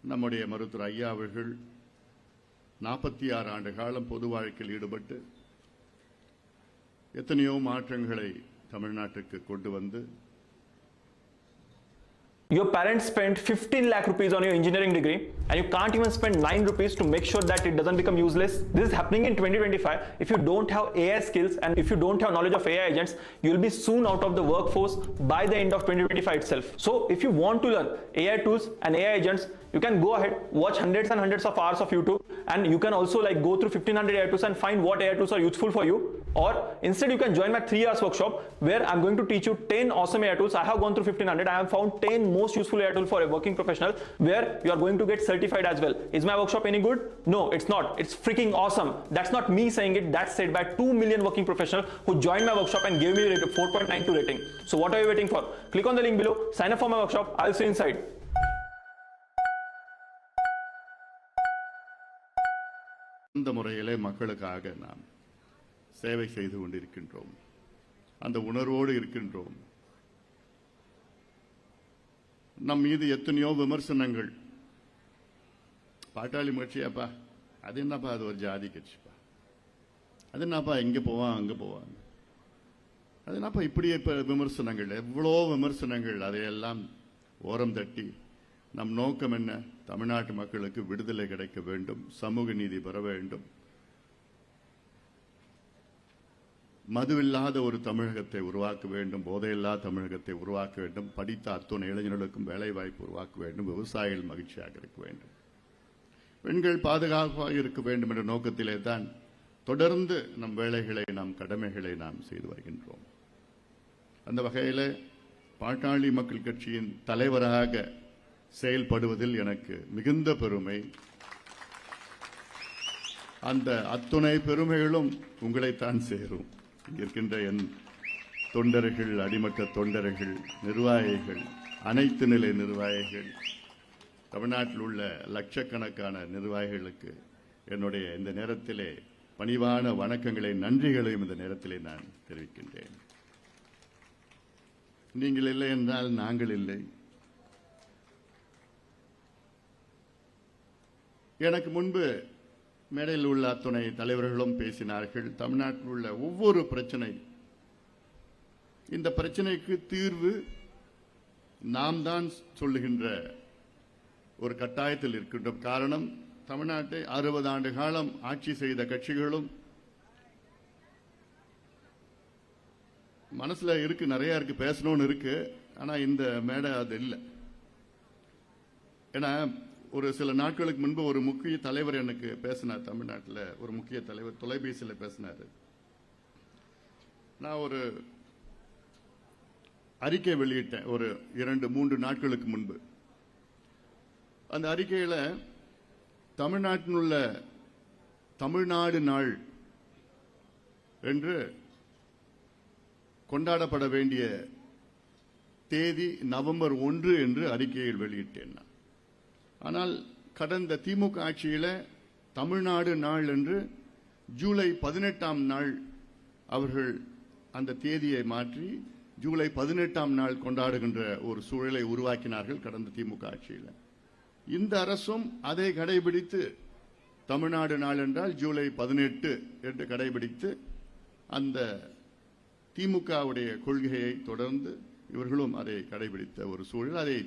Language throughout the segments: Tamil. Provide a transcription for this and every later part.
நம்முடைய மருத்துவர் ஐயா அவர்கள் 46 ஆண்டு காலம் பொது வாழ்க்கையில் ஈடுபட்டு எத்தனையோ மாற்றங்களை தமிழ்நாட்டுக்கு கொண்டு வந்து Your parents spent 15 lakh rupees on your engineering degree and you can't even spend 9 rupees to make sure that it doesn't become useless. This is happening in 2025. If you don't have AI skills and if you don't have knowledge of AI agents, you will be soon out of the workforce by the end of 2025 itself. So if you want to learn AI tools and AI agents, you can go ahead, watch hundreds and hundreds of hours of YouTube, and you can also go through 1500 AI tools and find what AI tools are useful for you. Or instead you can join my 3 hours workshop where I'm going to teach you 10 awesome AI tools. I have gone through 1500. I have found 10 most useful AI tools for a working professional where you are going to get certified as well. Is my workshop any good? No, it's not. It's freaking awesome. That's not me saying it. That's said by 2 million working professionals who joined my workshop and gave me a 4.92 rating. So what are you waiting for? Click on the link below, sign up for my workshop. I'll see you inside. இந்த முறையிலே மக்களுக்காக நாம் சேவை செய்து கொண்டிருக்கின்றோம். அந்த உணர்வோடு இருக்கின்றோம். நம் மீது எத்தனையோ விமர்சனங்கள். பாட்டாளி கட்சியாப்பா, அது என்னப்பா, அது ஒரு ஜாதி கட்சிப்பா, அது என்னப்பா இங்க போவான் அங்க போவாங்க, அது என்னப்பா இப்படி விமர்சனங்கள், எவ்வளோ விமர்சனங்கள். அதையெல்லாம் ஓரம் தட்டி நம் நோக்கம் என்ன? தமிழ்நாட்டு மக்களுக்கு விடுதலை கிடைக்க வேண்டும், சமூக நீதி பெற வேண்டும், மதுவில்லாத ஒரு தமிழகத்தை உருவாக்க வேண்டும், போதையில்லா தமிழகத்தை உருவாக்க வேண்டும், படித்த அத்துணை இளைஞர்களுக்கும் வேலை வாய்ப்பு உருவாக்க வேண்டும், விவசாயிகள் மகிழ்ச்சியாக இருக்க வேண்டும், பெண்கள் பாதுகாப்பாக இருக்க வேண்டும் என்ற நோக்கத்திலே தான் தொடர்ந்து நம் வேலைகளை, நம் கடமைகளை நாம் செய்து வருகின்றோம். அந்த வகையில் பாட்டாளி மக்கள் கட்சியின் தலைவராக செயல்படுவதில் எனக்கு மிகுந்த பெருமை. அந்த அத்துணை பெருமைகளும் உங்களைத்தான் சேரும். இருக்கின்ற என் தொண்டர்கள், அடிமட்ட தொண்டர்கள், நிர்வாகிகள், அனைத்து நிலை நிர்வாகிகள், தமிழ்நாட்டில் உள்ள லட்சக்கணக்கான நிர்வாகிகளுக்கு என்னுடைய இந்த நேரத்திலே பணிவான வணக்கங்களை, நன்றிகளையும் இந்த நேரத்திலே நான் தெரிவிக்கின்றேன். நீங்கள் இல்லை என்றால் நாங்கள் இல்லை. எனக்கு முன்பு மேடையில் உள்ள அத்துணை தலைவர்களும் பேசினார்கள். தமிழ்நாட்டில் உள்ள ஒவ்வொரு பிரச்சனை, இந்த பிரச்சனைக்கு தீர்வு நாம் தான் சொல்லுகின்ற ஒரு கட்டாயத்தில் இருக்கின்றோம். காரணம், தமிழ்நாட்டை 60 ஆண்டு காலம் ஆட்சி செய்த கட்சிகளும் மனசுல இருக்கு, நிறைய இருக்கு, பேசணும்னு இருக்கு. ஆனா இந்த மேடை அது இல்லை. ஏன்னா ஒரு சில நாட்களுக்கு முன்பு ஒரு முக்கிய தலைவர் எனக்கு பேசினார். தமிழ்நாட்டில் ஒரு முக்கிய தலைவர் தொலைபேசியில் பேசினார். நான் ஒரு அறிக்கை வெளியிட்டேன் ஒரு 2-3 நாட்களுக்கு முன்பு. அந்த அறிக்கையில் தமிழ்நாட்டில் உள்ள தமிழ்நாடு நாள் என்று கொண்டாடப்பட வேண்டிய தேதி நவம்பர் 1 என்று அறிக்கையில் வெளியிட்டேன். ஆனால் கடந்த திமுக ஆட்சியில் தமிழ்நாடு நாள் என்று ஜூலை 18ஆம் நாள் அவர்கள் அந்த தேதியை மாற்றி ஜூலை 18ஆம் நாள் கொண்டாடுகின்ற ஒரு சூழலை உருவாக்கினார்கள் கடந்த திமுக ஆட்சியில். இந்த அரசும் அதை கடைபிடித்து தமிழ்நாடு நாள் என்றால் ஜூலை 18 என்று கடைபிடித்து அந்த திமுகவுடைய கொள்கையை தொடர்ந்து இவர்களும் அதை கடைபிடித்த ஒரு சூழல். அதை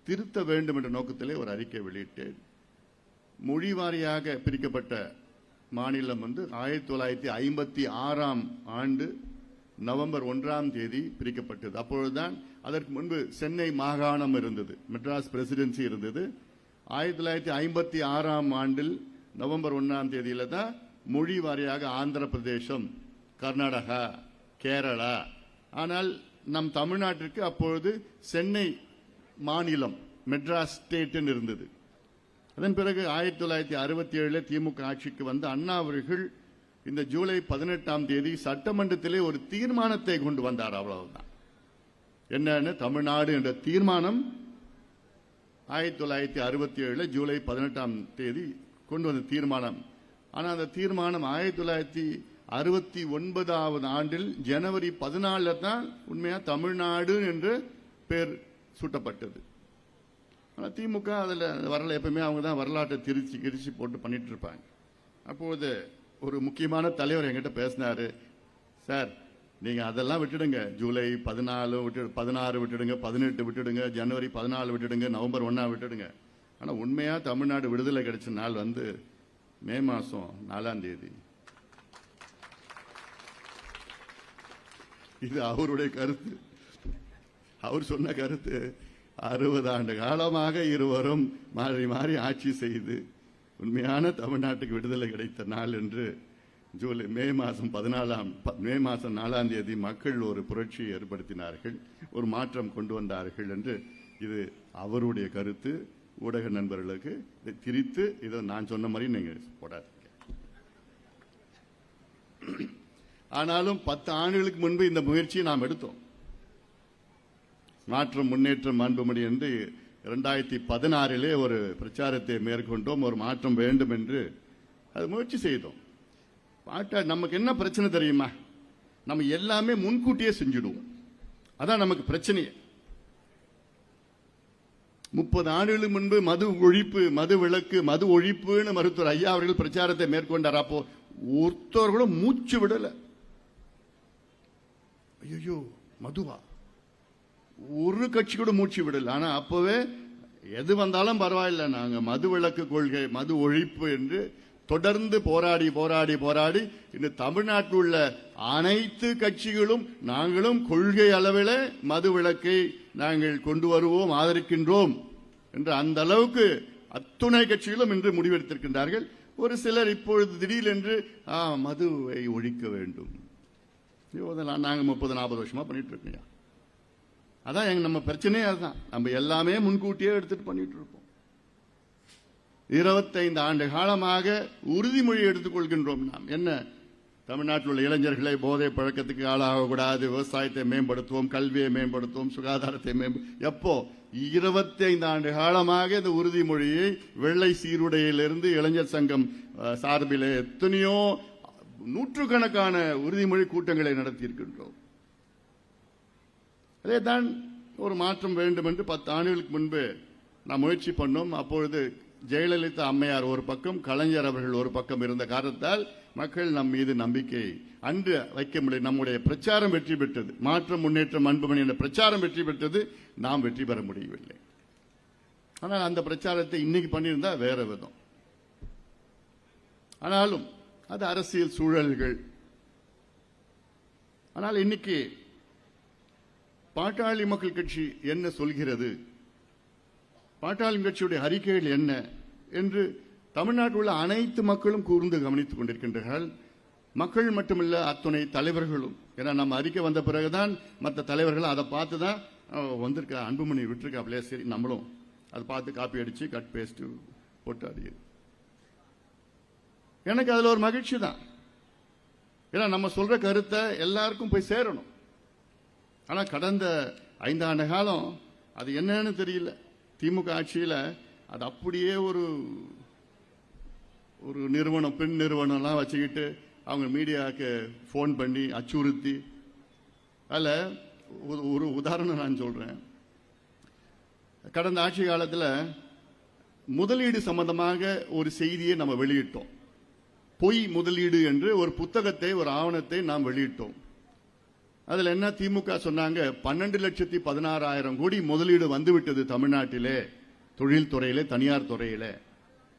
திருத்த வேண்டும் என்ற நோக்கத்திலே ஒரு அறிக்கை வெளியிட்டேன். மொழி வாரியாக பிரிக்கப்பட்ட மாநிலம் 1956ஆம் ஆண்டு நவம்பர் 1ஆம் தேதி பிரிக்கப்பட்டது. அப்பொழுதுதான் அதற்கு முன்பு சென்னை மாகாணம் இருந்தது, மெட்ராஸ் பிரசிடென்சி இருந்தது. 1956ஆம் ஆண்டில் நவம்பர் 1ஆம் தேதியில தான் மொழி வாரியாக ஆந்திர பிரதேசம், கர்நாடகா, கேரளா. ஆனால் நம் தமிழ்நாட்டிற்கு அப்பொழுது சென்னை மாநிலம், மெட்ராஸ் ஸ்டேட் இருந்தது. அதன் பிறகு 1967 திமுக ஆட்சிக்கு வந்த அண்ணா அவர்கள் இந்த ஜூலை 18ஆம் தேதி சட்டமன்றத்திலே ஒரு தீர்மானத்தை கொண்டு வந்தார். அவ்வளவுதான். என்னன்னு, தமிழ்நாடு என்ற தீர்மானம் 1967 ஜூலை 18ஆம் தேதி கொண்டு வந்த தீர்மானம். ஆனால் அந்த தீர்மானம் 1969ஆவது ஆண்டில் ஜனவரி 14 தான் உண்மையா தமிழ்நாடு என்று பெயர் சூட்டப்பட்டது. ஆனால் திமுக அதில் வரல, எப்பவுமே அவங்க தான் வரலாற்றை கிரிச்சு போட்டு பண்ணிட்டு இருப்பாங்க. அப்போது ஒரு முக்கியமான தலைவர் என்கிட்ட பேசினாரு, சார் நீங்கள் அதெல்லாம் விட்டுடுங்க, ஜூலை 16 விட்டுடுங்க, 18 விட்டுடுங்க, ஜனவரி 14 விட்டுடுங்க, நவம்பர் 1 விட்டுடுங்க. ஆனால் உண்மையாக தமிழ்நாடு விடுதலை கிடைச்ச நாள் வந்து மே மாதம் 4ஆம் தேதி. இது அவருடைய கருத்து, அவர் சொன்ன கருத்து. 60 ஆண்டு காலமாக இருவரும் மாறி மாறி ஆட்சி செய்து உண்மையான தமிழ்நாட்டுக்கு விடுதலை கிடைத்த நாள் என்று மே மாதம் 4ஆம் தேதி மக்கள் ஒரு புரட்சியை ஏற்படுத்தினார்கள், ஒரு மாற்றம் கொண்டு வந்தார்கள் என்று இது அவருடைய கருத்து. ஊடக நண்பர்களுக்கு இதை திரித்து இதை நான் சொன்ன மாதிரி நீங்க போடாதீங்க. ஆனாலும் 10 ஆண்டுகளுக்கு முன்பு இந்த முயற்சியை நாம் எடுத்தோம். மாற்றம் முன்னேற்றம் மாண்புமணி என்று 2016 ஒரு பிரச்சாரத்தை மேற்கொண்டோம். ஒரு மாற்றம் வேண்டும் என்று அது முயற்சி செய்தோம். நமக்கு என்ன பிரச்சனை தெரியுமா? நம்ம எல்லாமே முன்கூட்டியே செஞ்சிடுவோம், அதான் நமக்கு பிரச்சனையே. 30 ஆண்டுகளுக்கு முன்பு மது ஒழிப்பு, மது விலக்கு, மது ஒழிப்புன்னு மருத்துவர் ஐயா அவர்கள் பிரச்சாரத்தை மேற்கொண்டார். அப்போ ஒருத்தர் கூட மூச்சு விடல. ஐயோ மதுவா, ஒரு கட்சி கூட மூச்சு விடல. ஆனா அப்பவே எது வந்தாலும் பரவாயில்ல, நாங்க மது விலக்கு கொள்கை, மது ஒழிப்பு என்று தொடர்ந்து போராடி போராடி போராடி இந்த தமிழ்நாட்டில் உள்ள அனைத்து கட்சிகளும் நாங்களும் கொள்கை அளவில் மது விலக்கை நாங்கள் கொண்டு வருவோம், ஆதரிக்கின்றோம் என்று அந்த அளவுக்கு அத்துணை கட்சிகளும் இன்று முடிவெடுத்திருக்கின்றார்கள். ஒரு சிலர் இப்பொழுது திடீரென்று மதுவை ஒழிக்க வேண்டும், நாங்கள் 30-40 வருஷமா பண்ணிட்டு இருக்கோம். அதான் நம்ம பிரச்சனையே, அதுதான். நம்ம எல்லாமே முன்கூட்டியே எடுத்துட்டு பண்ணிட்டு இருப்போம். 25 ஆண்டு காலமாக உறுதிமொழி எடுத்துக் கொள்கின்றோம். நாம் என்ன, தமிழ்நாட்டில் உள்ள இளைஞர்களை போதை பழக்கத்துக்கு ஆளாகக்கூடாது, விவசாயத்தை மேம்படுத்துவோம், கல்வியை மேம்படுத்துவோம், சுகாதாரத்தை எப்போ 25 ஆண்டு காலமாக இந்த உறுதிமொழியை வெள்ளை சீருடையிலிருந்து இளைஞர் சங்கம் சார்பில் எத்தனையோ நூற்றுக்கணக்கான உறுதிமொழி கூட்டங்களை நடத்தியிருக்கின்றோம். அதேதான் ஒரு மாற்றம் வேண்டும் என்று 10 ஆண்டுகளுக்கு முன்பு நாம் முயற்சி பண்ணோம். அப்பொழுது ஜெயலலிதா அம்மையார் ஒரு பக்கம், கலைஞர் அவர்கள் ஒரு பக்கம் இருந்த காரணத்தால் மக்கள் நம் மீது நம்பிக்கை அன்று வைக்க முடியும். நம்முடைய பிரச்சாரம் வெற்றி பெற்றது, மாற்றம் முன்னேற்றம் அன்புமணி என்ற பிரச்சாரம் வெற்றி பெற்றது, நாம் வெற்றி பெற முடியவில்லை. ஆனால் அந்த பிரச்சாரத்தை இன்னைக்கு பண்ணியிருந்தா வேற விதம். ஆனாலும் அது அரசியல் சூழல்கள். ஆனால் இன்னைக்கு பாட்டாளி மக்கள் கட்சி என்ன சொல்கிறது, பாட்டாளி கட்சியுடைய அறிக்கைகள் என்ன என்று தமிழ்நாட்டில் உள்ள அனைத்து மக்களும் கூர்ந்து கவனித்துக் கொண்டிருக்கின்றார்கள். மக்கள் மட்டுமல்ல, அத்துணை தலைவர்களும். ஏன்னா நம்ம அறிக்கை வந்த பிறகுதான் மற்ற தலைவர்கள் அதை பார்த்து தான் வந்திருக்க, அன்புமணி விட்டுருக்காப்லையே, சரி நம்மளும் அதை பார்த்து காப்பி அடிச்சு கட் பேஸ்ட் போட்டு அடிக்குது. எனக்கு அதுல ஒரு மகிழ்ச்சி தான். ஏன்னா நம்ம சொல்ற கருத்தை எல்லாருக்கும் போய் சேரணும். ஆனா கடந்த 5 ஆண்டு காலம் அது என்னன்னு தெரியல. திமுக ஆட்சியில் அது அப்படியே ஒரு நிறுவனம், பெண் நிறுவனம்லாம் வச்சுக்கிட்டு அவங்க மீடியாவுக்கு ஃபோன் பண்ணி அச்சுறுத்தி, அதில் ஒரு உதாரணம் நான் சொல்றேன். கடந்த ஆட்சி காலத்தில் முதலீடு சம்பந்தமாக ஒரு செய்தியை நம்ம வெளியிட்டோம். பொய் முதலீடு என்று ஒரு புத்தகத்தை, ஒரு ஆவணத்தை நாம் வெளியிட்டோம். அதுல என்ன, திமுக சொன்னாங்க 12,16,000 கோடி முதலீடு வந்துவிட்டது தமிழ்நாட்டிலே, தொழில் துறையிலே, தனியார் துறையிலே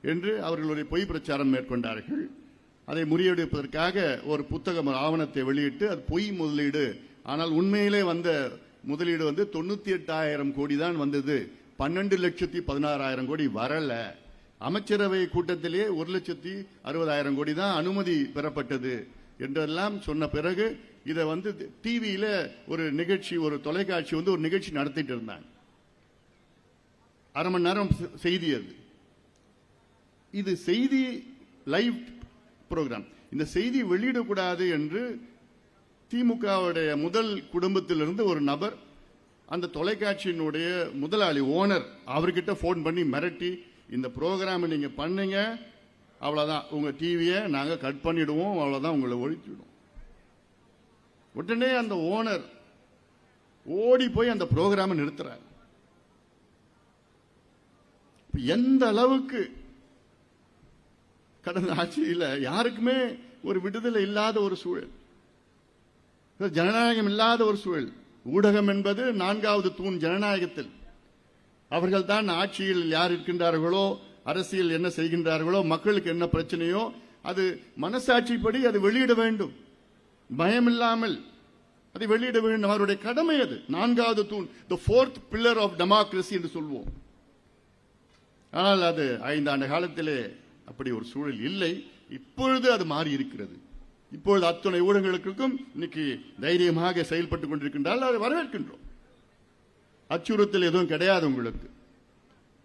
என்று அவர்களுடைய பொய் பிரச்சாரம் மேற்கொண்டார்கள். அதை முறியடிப்பதற்காக ஒரு புத்தகம், ஒரு ஆவணத்தை வெளியிட்டு அது பொய் முதலீடு, ஆனால் உண்மையிலே வந்த முதலீடு வந்து 98,000 கோடி தான் வந்தது, 12,16,000 கோடி வரல. அமைச்சரவை கூட்டத்திலேயே 1,60,000 கோடி தான் அனுமதி பெறப்பட்டது என்றெல்லாம் சொன்ன பிறகு இதை வந்து டிவியில ஒரு நிகழ்ச்சி, ஒரு தொலைக்காட்சி வந்து ஒரு நிகழ்ச்சி நடத்திட்டு இருந்தாங்க. 1/2 மணி நேரம் செய்தி. அது இது செய்தி லைவ் புரோகிராம். இந்த செய்தி வெளியிடக்கூடாது என்று திமுகவுடைய முதல் குடும்பத்திலிருந்து ஒரு நபர் அந்த தொலைக்காட்சியினுடைய முதலாளி, ஓனர், அவர்கிட்ட போன் பண்ணி மிரட்டி, இந்த புரோகிராம் நீங்க பண்ணீங்க அவ்வளவுதான், உங்க டிவியை நாங்க கட் பண்ணிடுவோம், அவ்வளவுதான், உங்களை ஒழிச்சிடுவோம். உடனே அந்த ஓனர் ஓடி போய் அந்த புரோகிராமை நிறுத்துறார். எந்த அளவுக்கு கடந்த ஆட்சியில் யாருக்குமே ஒரு விடுதலை இல்லாத ஒரு சூழல், ஜனநாயகம் இல்லாத ஒரு சூழல். ஊடகம் என்பது 4வது தூண் ஜனநாயகத்தில். அவர்கள் தான் ஆட்சியில் யார் இருக்கின்றார்களோ, அரசியல் என்ன செய்கின்றார்களோ, மக்களுக்கு என்ன பிரச்சனையோ அது மனசாட்சிப்படி அது வெளியிட வேண்டும், பயமில்லாமல் அதை வெளியிட வேண்டும். அவருடைய கடமை அது. 4வது தூண், the fourth pillar of democracy என்று சொல்வோம். ஆனால் அது 5 ஆண்டு காலத்திலே அப்படி ஒரு சூழல் இல்லை. இப்பொழுது அது மாறி இருக்கிறது. இப்பொழுது அத்துணை ஊடகங்களுக்கும் இன்னைக்கு தைரியமாக செயல்பட்டுக் கொண்டிருக்கின்றால் அதை வரவேற்கின்றோம். அச்சுறுத்தல் எதுவும் கிடையாது உங்களுக்கு.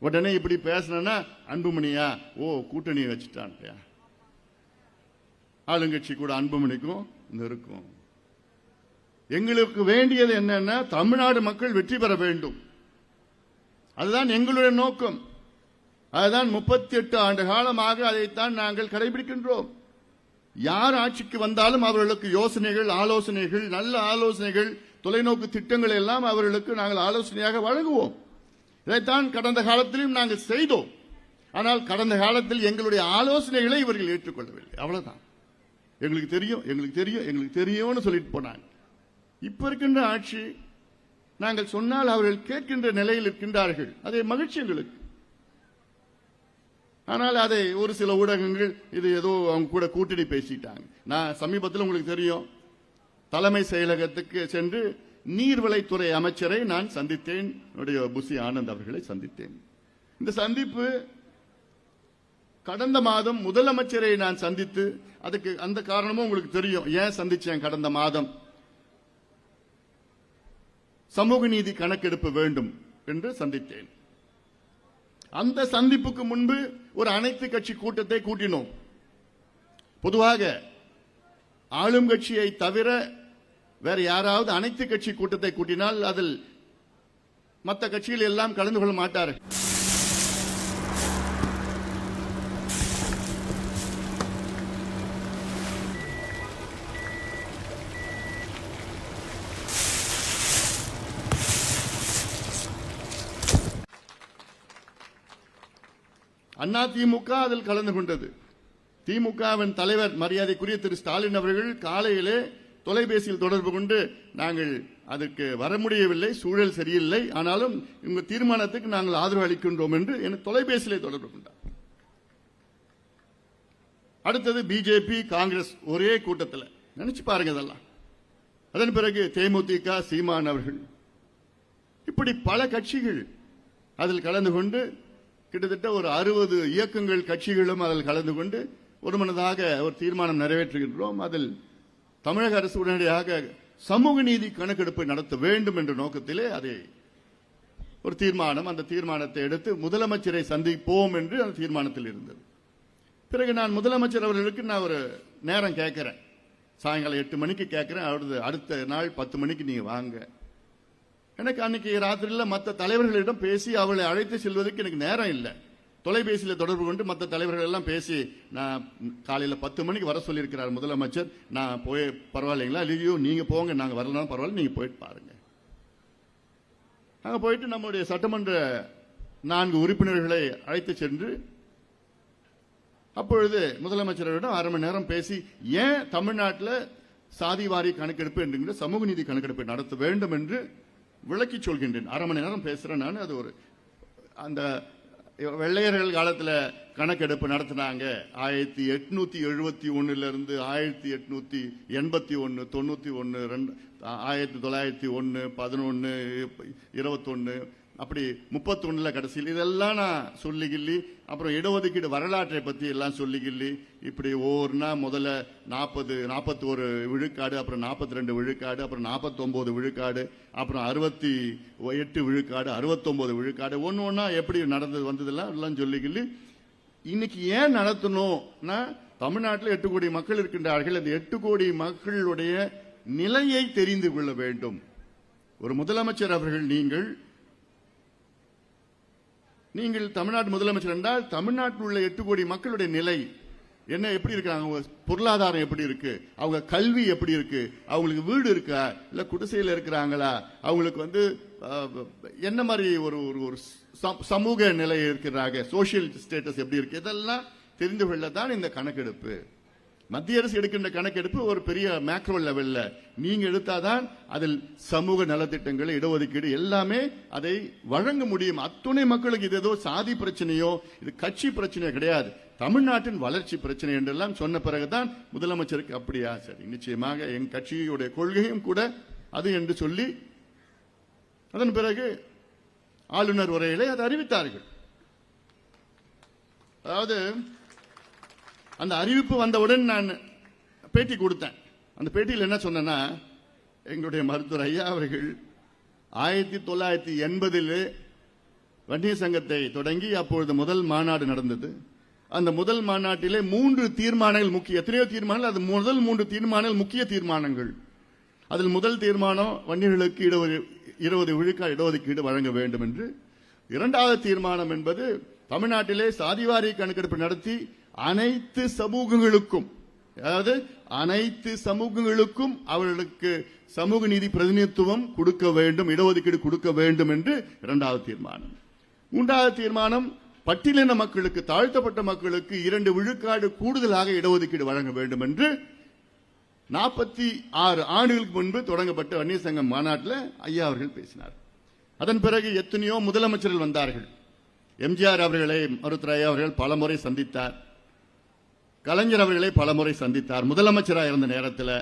உடனே இப்படி பேசினா அன்புமணியா ஓ கூட்டணி வச்சுட்டான், ஆளுங்கட்சி கூட அன்புமணிக்கும் இருக்கும். எங்களுக்கு வேண்டியது என்னன்னா தமிழ்நாடு மக்கள் வெற்றி பெற வேண்டும். அதுதான் எங்களுடைய நோக்கம். அதுதான் 38 ஆண்டு காலமாக அதைத்தான் நாங்கள் கடைபிடிக்கின்றோம். யார் ஆட்சிக்கு வந்தாலும் அவர்களுக்கு யோசனைகள், ஆலோசனைகள், நல்ல ஆலோசனைகள், தொலைநோக்கு திட்டங்கள் எல்லாம் அவர்களுக்கு நாங்கள் ஆலோசனையாக வழங்குவோம். இதைத்தான் கடந்த காலத்திலும் நாங்கள் செய்தோம். ஆனால் கடந்த காலத்தில் எங்களுடைய ஆலோசனைகளை இவர்கள் ஏற்றுக்கொள்ளவில்லை. அவ்வளவுதான். எங்களுக்கு தெரியும், எங்களுக்கு தெரியும், எங்களுக்கு தெரியும்னு சொல்லிட்டு போனாங்க. இப்ப இருக்கின்ற ஆட்சி நாங்கள் சொன்னால் அவர்கள் கேட்கின்ற நிலையில் இருக்கின்றார்கள். அதே மகிழ்ச்சி எங்களுக்கு. ஆனால் அதை ஒரு சில ஊடகங்கள் இது ஏதோ அவங்க கூட கூட்டணி பேசிட்டாங்க. நான் சமீபத்தில் உங்களுக்கு தெரியும், தலைமை செயலகத்துக்கு சென்று நீர்வளத்துறை அமைச்சரை நான் சந்தித்தேன். புசி ஆனந்த் அவர்களை சந்தித்தேன். இந்த சந்திப்பு கடந்த மாதம் முதலமைச்சரை நான் சந்தித்து, அதுக்கு அந்த காரணமும் உங்களுக்கு தெரியும். ஏன் சந்திச்சேன்? கடந்த மாதம் சமூக நீதி கணக்கெடுப்பு வேண்டும் என்று சந்தித்தேன். அந்த சந்திப்புக்கு முன்பு ஒரு அனைத்து கட்சி கூட்டத்தை கூட்டினோம். பொதுவாக ஆளும் கட்சியை தவிர வேற யாராவது அனைத்து கட்சி கூட்டத்தை கூட்டினால் அதில் மற்ற கட்சிகள் எல்லாம் கலந்து கொள்ள மாட்டார்கள். அதிமுக அதில் கலந்து கொண்டது. திமுகவின் தலைவர் மரியாதைக்குரிய திரு ஸ்டாலின் அவர்கள் காலையிலே தொலைபேசியில் தொடர்பு கொண்டு நாங்கள் அதற்கு வர முடியவில்லை, சூழல் சரியில்லை, ஆனாலும் உங்க தீர்மானத்துக்கு நாங்கள் ஆதரவு அளிக்கின்றோம் என்று எனக்கு தொலைபேசியிலே தொடர்பு கொண்டார். அடுத்தது பிஜேபி காங்கிரஸ் ஒரே கூட்டத்தில். நினைச்சு பாருங்க இதெல்லாம். அதன் பிறகு தேமுதிக சீமான் அவர்கள், இப்படி பல கட்சிகள் அதில் கலந்து கொண்டு கிட்டத்தட்ட ஒரு 60 இயக்கங்கள் கட்சிகளும் அதில் கலந்து கொண்டு ஒருமனதாக ஒரு தீர்மானம் நிறைவேற்றுகின்றோம். அதில் தமிழக அரசு உடனடியாக சமூக நீதி கணக்கெடுப்பை நடத்த வேண்டும் என்ற நோக்கத்திலே அதை ஒரு தீர்மானம், அந்த தீர்மானத்தை எடுத்து முதலமைச்சரை சந்திப்போம் என்று அந்த தீர்மானத்தில் இருந்தது. பிறகு நான் முதலமைச்சர் அவர்களுக்கு நான் ஒரு நேரம் கேட்கிறேன். சாயங்காலம் 8 மணிக்கு கேட்கிறேன். அடுத்த நாள் 10 மணிக்கு நீங்க வாங்க. எனக்கு அன்னைக்கு ராத்திரியில் மற்ற தலைவர்களிடம் பேசி அவளை அழைத்து செல்வதற்கு எனக்கு நேரம் இல்லை. தொலைபேசியில் தொடர்பு கொண்டு மற்ற தலைவர்கள் எல்லாம் பேசி நான் காலையில் 10 மணிக்கு வர சொல்லியிருக்கிறார் முதலமைச்சர். நான் போய் பரவாயில்லைங்களா? இல்லையோ நீங்க போங்க, நாங்க வரலாம் பரவாயில்ல, நீங்க போயிட்டு பாருங்க. நாங்க போயிட்டு நம்முடைய சட்டமன்ற 4 உறுப்பினர்களை அழைத்து சென்று அப்பொழுது முதலமைச்சரிடம் 1/2 மணி நேரம் பேசி ஏன் தமிழ்நாட்டில் சாதிவாரி கணக்கெடுப்பு என்கிற சமூக நீதி கணக்கெடுப்பை நடத்த வேண்டும் என்று விளக்கி சொல்கின்றேன். 1/2 மணி நேரம் பேசுறேன் நான். அது ஒரு அந்த வெள்ளையர்கள் காலத்தில் கணக்கெடுப்பு நடத்தினாங்க. 1871 இருந்து 1881, 91, 1901, 11, 21, அப்படி 31 கடைசியில் இதெல்லாம் நான் சொல்லி கிள்ளி, அப்புறம் இடஒதுக்கீடு வரலாற்றை பத்தி எல்லாம் சொல்லி கிள்ளி, இப்படி ஒவ்வொருனா முதல்ல 41 விழுக்காடு, அப்புறம் 42 விழுக்காடு, அப்புறம் 49 விழுக்காடு, அப்புறம் 68 விழுக்காடு, 69 விழுக்காடு, ஒன்னா எப்படி நடந்தது வந்ததெல்லாம் எல்லாம் சொல்லி கிள்ளி இன்னைக்கு ஏன் நடத்தணும்னா தமிழ்நாட்டில் 8 கோடி மக்கள் இருக்கின்றார்கள். அந்த 8 கோடி மக்களுடைய நிலையை தெரிந்து கொள்ள வேண்டும். ஒரு முதலமைச்சர் அவர்கள் நீங்கள் தமிழ்நாடு முதலமைச்சர் என்றால் தமிழ்நாட்டில் உள்ள 8 கோடி மக்களுடைய நிலை, என்ன எப்படி இருக்காங்க, அவங்க பொருளாதாரம் எப்படி இருக்கு, அவங்க கல்வி எப்படி இருக்கு, அவங்களுக்கு வீடு இருக்கா இல்ல குடிசையில் இருக்கிறாங்களா, அவங்களுக்கு வந்து என்ன மாதிரி ஒரு ஒரு சமூக நிலை இருக்கிறாங்க, சோசியல் ஸ்டேட்டஸ் எப்படி இருக்கு, இதெல்லாம் தெரிந்து கொள்ளத்தான் இந்த கணக்கெடுப்பு. மத்திய அரசு எடுக்கின்ற கணக்கெடுப்பு ஒரு பெரிய மேக்ரோ லெவல்ல நீங்க எடுத்தாதான் அதில் சமூக நலத்திட்டங்கள், இடஒதுக்கீடு எல்லாமே அதை வழங்க முடியும். அத்துணை மக்களுக்கு இது ஏதோ சாதி பிரச்சனையோ இது கட்சி பிரச்சனையோ கிடையாது, தமிழ்நாட்டின் வளர்ச்சி பிரச்சனை என்றெல்லாம் சொன்ன பிறகுதான் முதலமைச்சருக்கு அப்படியா சரி நிச்சயமாக என் கட்சியுடைய கொள்கையும் கூட அது என்று சொல்லி அதன் பிறகு ஆளுநர் உரையிலே அதை அறிவித்தார்கள். அதாவது அந்த அறிவிப்பு வந்தவுடன் நான் பேட்டி கொடுத்தேன். அந்த பேட்டியில் என்ன சொன்னேன்னா, எங்களுடைய மருத்துவர் ஐயா அவர்கள் 1980 வன்னியர் சங்கத்தை தொடங்கி அப்பொழுது முதல் மாநாடு நடந்தது. அந்த முதல் மாநாட்டிலே 3 தீர்மானங்கள் முக்கிய, எத்தனையோ தீர்மானங்கள், அது முதல் 3 தீர்மானங்கள் முக்கிய தீர்மானங்கள். அதில் முதல் தீர்மானம் வன்னியர்களுக்கு 20 விழுக்காடு இடஒதுக்கீடு வழங்க வேண்டும் என்று. இரண்டாவது தீர்மானம் என்பது தமிழ்நாட்டிலே சாதிவாரி கணக்கெடுப்பு நடத்தி அனைத்து சமூகங்களுக்கும், அதாவது அனைத்து சமூகங்களுக்கும் அவர்களுக்கு சமூக நீதி பிரதிநிதித்துவம் கொடுக்க வேண்டும், இடஒதுக்கீடு கொடுக்க வேண்டும் என்று இரண்டாவது தீர்மானம். மூன்றாவது தீர்மானம் பட்டியலின மக்களுக்கு, தாழ்த்தப்பட்ட மக்களுக்கு 2 விழுக்காடு கூடுதலாக இடஒதுக்கீடு வழங்க வேண்டும் என்று 46 ஆண்டுகளுக்கு முன்பு தொடங்கப்பட்ட வன்னியர் சங்கம் மாநாட்டில் ஐயா அவர்கள் பேசினார். அதன் பிறகு எத்தனையோ முதலமைச்சர்கள் வந்தார்கள். எம்ஜிஆர் அவர்களை மருத்துவர் ஐயா அவர்கள் பலமுறை சந்தித்தார். கலைஞர் அவர்களை பலமுறை சந்தித்தார் முதலமைச்சராக இருந்த நேரத்தில்.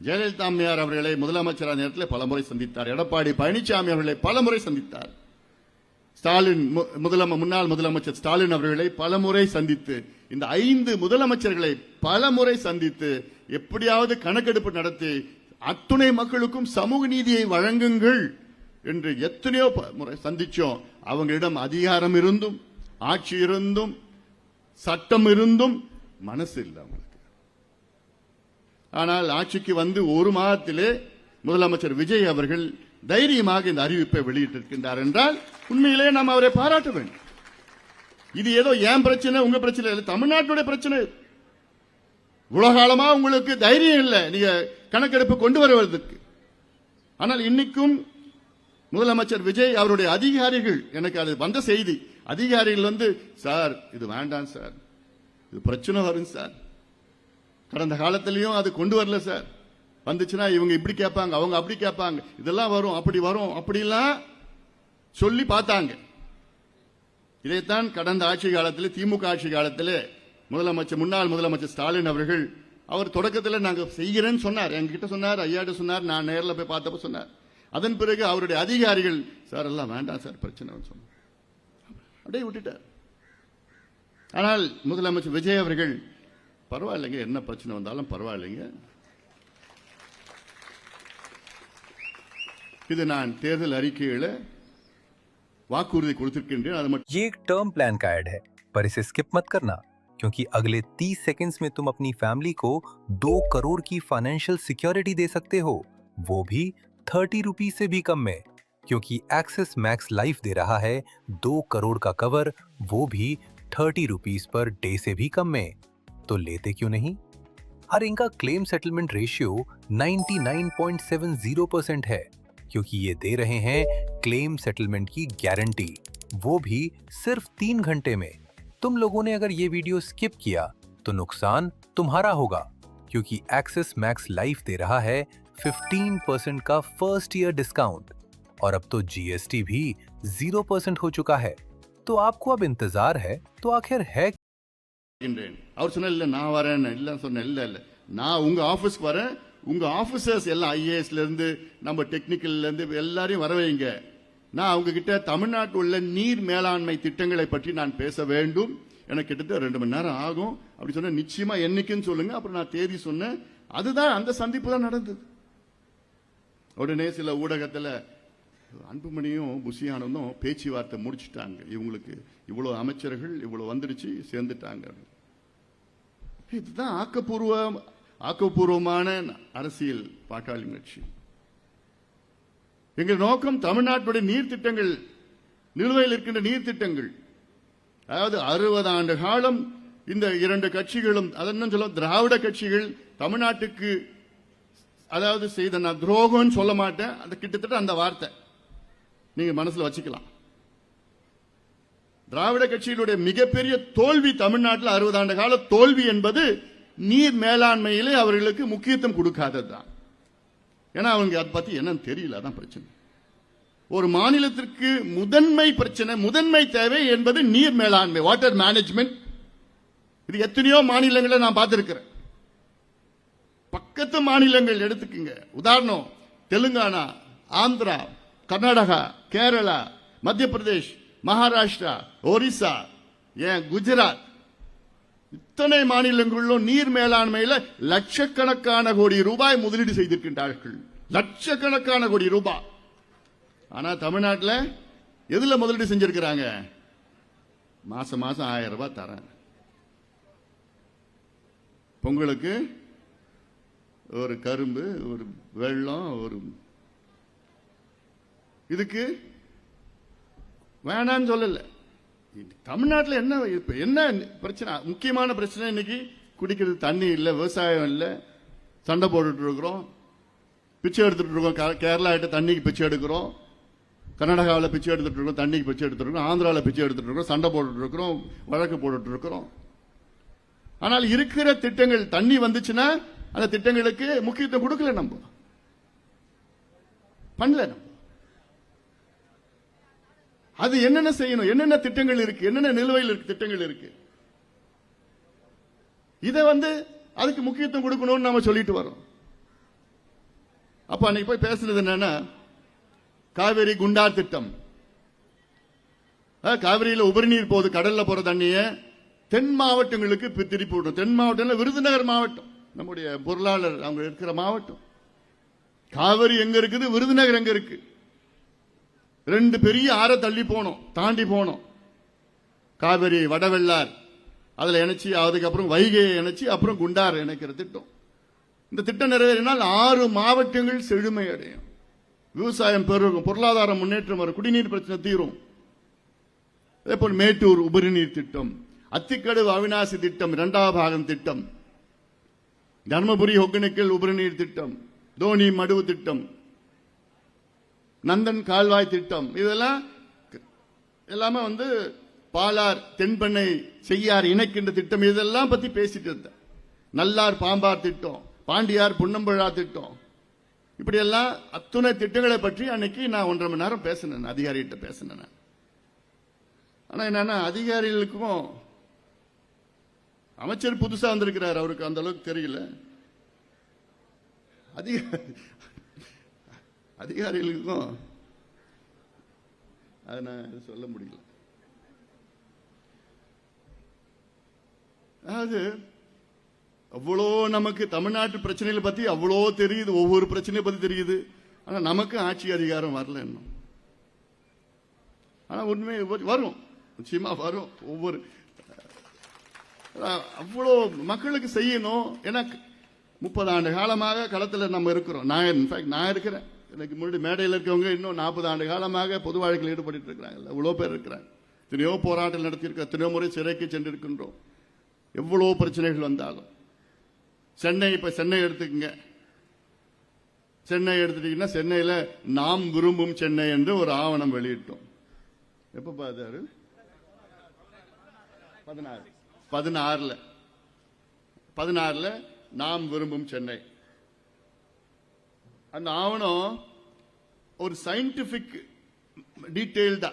ஜெயலலிதா அம்மையார் அவர்களை முதலமைச்சராக நேரத்தில் பலமுறை சந்தித்தார். எடப்பாடி பழனிசாமி அவர்களை பலமுறை சந்தித்தார். ஸ்டாலின் முன்னாள் முதலமைச்சர் ஸ்டாலின் அவர்களை பலமுறை சந்தித்து, இந்த 5 முதலமைச்சர்களை பலமுறை சந்தித்து எப்படியாவது கணக்கெடுப்பு நடத்தி அத்துணை மக்களுக்கும் சமூக நீதியை வழங்குங்கள் என்று எத்தனையோ முறை சந்திச்சோம். அவங்களிடம் அதிகாரம் இருந்தும் ஆட்சி இருந்தும் சட்டம் இருந்தும் மனசு இல்லை அவங்களுக்கு. ஆனால் ஆட்சிக்கு வந்து 1 மாதத்திலே முதலமைச்சர் விஜய் அவர்கள் தைரியமாக இந்த அறிவிப்பை வெளியிட்டிருக்கின்றார் என்றால் உண்மையிலே நாம் அவரை பாராட்ட வேண்டும். இது ஏதோ ஏன் பிரச்சனை உங்க பிரச்சனை இல்லை, தமிழ்நாட்டுடைய பிரச்சனை. உலகாலமா உங்களுக்கு தைரியம் இல்லை நீங்க கணக்கெடுப்பு கொண்டு வருவதற்கு. ஆனால் இன்னைக்கும் முதலமைச்சர் விஜய் அவருடைய அதிகாரிகள், எனக்கு அது வந்த செய்தி, அதிகாரிகள் வந்து சார் இது வேண்டாம் சார், இது பிரச்சனை வரும் சார், கடந்த காலத்திலையும் அது கொண்டு வரல சார், வந்துச்சுன்னா இவங்க இப்படி கேட்பாங்க அவங்க அப்படி கேட்பாங்க, இதெல்லாம் வரும் அப்படிலாம் சொல்லி பார்த்தாங்க. இதைத்தான் கடந்த ஆட்சி காலத்தில், திமுக ஆட்சி காலத்தில் முன்னாள் முதலமைச்சர் ஸ்டாலின் அவர்கள் அவர் தொடக்கத்தில் நாங்கள் செய்கிறேன்னு சொன்னார், என்கிட்ட சொன்னார், ஐயாட்ட சொன்னார், நான் நேரில் போய் பார்த்தப்ப சொன்னார். அதன் பிறகு அவருடைய அதிகாரிகள் சார் எல்லாம் வேண்டாம் சார் பிரச்சனை சொன்னார், அப்படியே விட்டுட்டார். ஆனால் முதலமைச்சர் விஜய் அவர்கள் பரவாயில்லைங்க, என்ன பிரச்சனை வந்தாலும் பரவாயில்லைங்க, இது நான் தேர்தல் அறிக்கையில वाकुर्दी கொடுத்திருக்கின்றேன். அது மட்டும் ये एक टर्म प्लान का ऐड है, पर इसे स्किप मत करना, क्योंकि अगले 30 सेकंड्स में तुम अपनी फैमिली को 2 करोड़ की फाइनेंशियल सिक्योरिटी दे सकते हो, वो भी 30 रुपीज से भी कम में, क्योंकि एक्सिस मैक्स लाइफ दे रहा है 2 करोड़ का कवर, वो भी 30 रुपीज पर डे से भी कम में। तो लेते क्यों नहीं? और इनका क्लेम सेटलमेंट रेशियो 99.70% है, क्योंकि ये दे रहे हैं क्लेम सेटलमेंट की गारंटी, वो भी सिर्फ 3 घंटे में। तुम लोगों ने अगर ये वीडियो स्किप किया तो नुकसान तुम्हारा होगा, क्योंकि एक्सिस मैक्स लाइफ दे रहा है 15% का फर्स्ट ईयर डिस्काउंट, और अब तो जीएसटी भी 0% हो चुका है। तो आपको अब इंतजार है तो आखिर है அவர் சொன்ன இல்ல நான் வரேன் இல்ல சொன்ன இல்ல நான் உங்க ஆபீஸ்க்கு வரேன், உங்க ஆபீசர்ஸ் எல்லாம் ஐஏஎஸ்ல இருந்து நம்ம டெக்னிக்கல்ல இருந்து எல்லாரையும் வர வைங்க, நான் அவங்க கிட்ட தமிழ்நாட்டில் உள்ள நீர் மேலாண்மை திட்டங்களை பற்றி நான் பேச வேண்டும், எனக்கு கிட்டத்தட்ட 2 மணி நேரம் ஆகும் அப்படி சொன்ன, நிச்சயமா என்னைக்குன்னு சொல்லுங்க. அப்புறம் நான் தேதி சொன்னேன், அதுதான் அந்த சந்திப்பு தான் நடந்தது. உடனே சில ஊடகத்தில் அன்புமணியும் புஷியானதும் பேச்சுவார்த்தை முடிச்சுட்டாங்க, இவங்களுக்கு இவ்வளவு அமைச்சர்கள் இவ்வளவு வந்துடுச்சு சேர்ந்துட்டாங்க. இதுதான் ஆக்கப்பூர்வமான அரசியல் பாட்டாளி கட்சி. எங்கள் நோக்கம் தமிழ்நாட்டுடைய நீர்த்திட்டங்கள், நிலுவையில் இருக்கின்ற நீர்த்திட்டங்கள், அதாவது 60 ஆண்டு காலம் இந்த இரண்டு கட்சிகளும் அதென்ன சொல்ல திராவிட கட்சிகள் தமிழ்நாட்டுக்கு அதாவது செய்த நான் துரோகம்னு சொல்ல மாட்டேன், அது கிட்டத்தட்ட அந்த வார்த்தை நீங்க மனசுல வச்சுக்கலாம். திராவிட கட்சிகளுடைய மிகப்பெரிய தோல்வி தமிழ்நாட்டில் 60 ஆண்டு கால தோல்வி என்பது நீர் மேலாண்மையிலே அவர்களுக்கு முக்கியத்துவம் கொடுக்காததுதான். ஏன்னா அவங்க அதை பத்தி என்னன்னு தெரியல, அதான் பிரச்சனை. ஒரு மாநிலத்திற்கு முதன்மை பிரச்சனை, முதன்மை தேவை என்பது நீர் மேலாண்மை, வாட்டர் மேனேஜ்மெண்ட். இது எத்தனையோ மாநிலங்களை நான் பார்த்திருக்கிறேன். பக்கத்து மாநிலங்கள் எடுத்துக்கங்க, உதாரணம் தெலுங்கானா, ஆந்திரா, கர்நாடகா, கேரளா, மத்திய பிரதேஷ், மகாராஷ்டிரா, ஒரிசா, ஏன் குஜராத், இத்தனை மாநிலங்களிலும் நீர் மேலாண்மையில் லட்சக்கணக்கான கோடி ரூபாய் முதலீடு செய்திருக்கின்றார்கள். லட்சக்கணக்கான கோடி ரூபாய். ஆனா தமிழ்நாட்டில் எதுல முதலீடு செஞ்சிருக்கிறாங்க? மாசம் மாசம் 1000 ரூபாய் தரேன், பொங்கலுக்கு ஒரு கரும்பு, ஒரு வெள்ளம், ஒரு இதுக்கு வேணான்னு சொல்லல. தமிழ்நாட்டில் என்ன இப்ப என்ன பிரச்சனை? முக்கியமான பிரச்சனை இன்னைக்கு குடிக்கிறது தண்ணி இல்லை, விவசாயம் இல்லை, சண்டை போட்டுட்டு இருக்கிறோம், பிச்சை எடுத்துட்டு இருக்கோம். கேரளா கிட்ட தண்ணிக்கு பிச்சை எடுக்கிறோம், கர்நாடகாவில் பிச்சை எடுத்துட்டு இருக்கோம், தண்ணிக்கு பிச்சை எடுத்துட்டு இருக்கோம், ஆந்திராவில் பிச்சை எடுத்துட்டு இருக்கோம், சண்டை போட்டுட்டு இருக்கிறோம், வழக்கு போட்டுட்டு இருக்கிறோம். ஆனால் இருக்கிற திட்டங்கள் தண்ணி வந்துச்சுன்னா அந்த திட்டங்களுக்கு முக்கியத்துவம் கொடுக்கல, நம்ம பண்ணல. நம்ம அது என்னென்ன செய்யணும், என்னென்ன திட்டங்கள் இருக்கு, என்னென்ன நிலுவையில் இருக்கு திட்டங்கள் இருக்கு, இதை அதுக்கு முக்கியத்துவம் கொடுக்கணும்னு நாம சொல்லிட்டு வரோம். அப்ப அன்னைக்கு போய் பேசுனது என்னன்னா, காவிரி குண்டார் திட்டம். காவிரியில் உபரிநீர் போகுது, கடல்ல போற தண்ணிய தென் மாவட்டங்களுக்கு திருப்பி விடணும். தென் மாவட்டம் விருதுநகர் மாவட்டம், நம்முடைய பொருளாளர் அவங்க இருக்கிற மாவட்டம். காவிரி எங்க இருக்குது, விருதுநகர் எங்க இருக்கு? 2 பெரிய ஆற தள்ளி போனோம், தாண்டி போனோம். காவிரி வடவெள்ளார் அதுல இணைச்சி, அதுக்கப்புறம் வைகையை இணைச்சி, அப்புறம் குண்டார் இணைக்கிற திட்டம். இந்த திட்டம் நிறைவேறினால் 6 மாவட்டங்கள் செழுமை அடையும், விவசாயம் பெருகும், பொருளாதார முன்னேற்றம் வரும், குடிநீர் பிரச்சனை தீரும். அதே போல் மேட்டூர் உபரிநீர் திட்டம், அத்திக்கடவு அவிநாசி திட்டம் 2ஆம் பாகம் திட்டம், தர்மபுரி ஒகேனக்கல் உபரிநீர் திட்டம், தோனி மடுவு திட்டம், நந்தன் கால்வாய் திட்டம், இதெல்லாம் எல்லாமே பாலார் தென்பெண்ணை செய்யார் இணைக்கின்ற திட்டம். இதெல்லாம் பத்தி பேசிட்டு இருந்தேன். நல்லார் பாம்பார் திட்டம், பாண்டியார் புன்னம்பழா திட்டம், இப்படி எல்லாம் அத்துணை திட்டங்களை பற்றி அன்னைக்கு நான் 1.5 மணி நேரம் பேசினேன், அதிகாரிகிட்ட பேசினேன். ஆனா என்னன்னா, அதிகாரிகளுக்கும் அமைச்சர் புதுசா வந்திருக்கிறார், அவருக்கு அந்த அளவுக்கு தெரியல. அதிகாரிகளுக்கும் அதை நான் சொல்ல முடியல. அதாவது அவ்வளோ நமக்கு தமிழ்நாட்டு பிரச்சனைகளை பத்தி அவ்வளோ தெரியுது, ஒவ்வொரு பிரச்சனையை பத்தி தெரியுது. ஆனா நமக்கு ஆட்சி அதிகாரம் வரல இன்னும். ஆனா உண்மை வரும், நிச்சயமா வரும். ஒவ்வொரு அவ்வளோ மக்களுக்கு செய்யணும். ஏன்னா 30 ஆண்டு காலமாக களத்தில் நம்ம இருக்கிறோம். நான் இருக்கிறேன், எனக்கு முன்னாடி மேடையில் இருக்கவங்க இன்னும் 40 ஆண்டு காலமாக பொது வாழ்க்கையில் ஈடுபட்டு இருக்கிறாங்க. எவ்வளோ பேர் இருக்கிறாங்க, எத்தனையோ போராட்டம் நடத்தியிருக்க, எத்தனையோ முறை சிறைக்கு சென்றிருக்கின்றோம். எவ்வளோ பிரச்சனைகள் வந்தாலும் சென்னை, இப்ப சென்னை எடுத்துக்கங்க, சென்னை எடுத்துட்டீங்கன்னா சென்னையில நாம் விரும்பும் சென்னை என்று ஒரு ஆவணம் வெளியிட்டோம். எப்ப பார்த்தாரு? 16ல நாம் விரும்பும் சென்னை. அந்த ஆவணம் ஒரு சயின்டிபிக் டீடைல்டா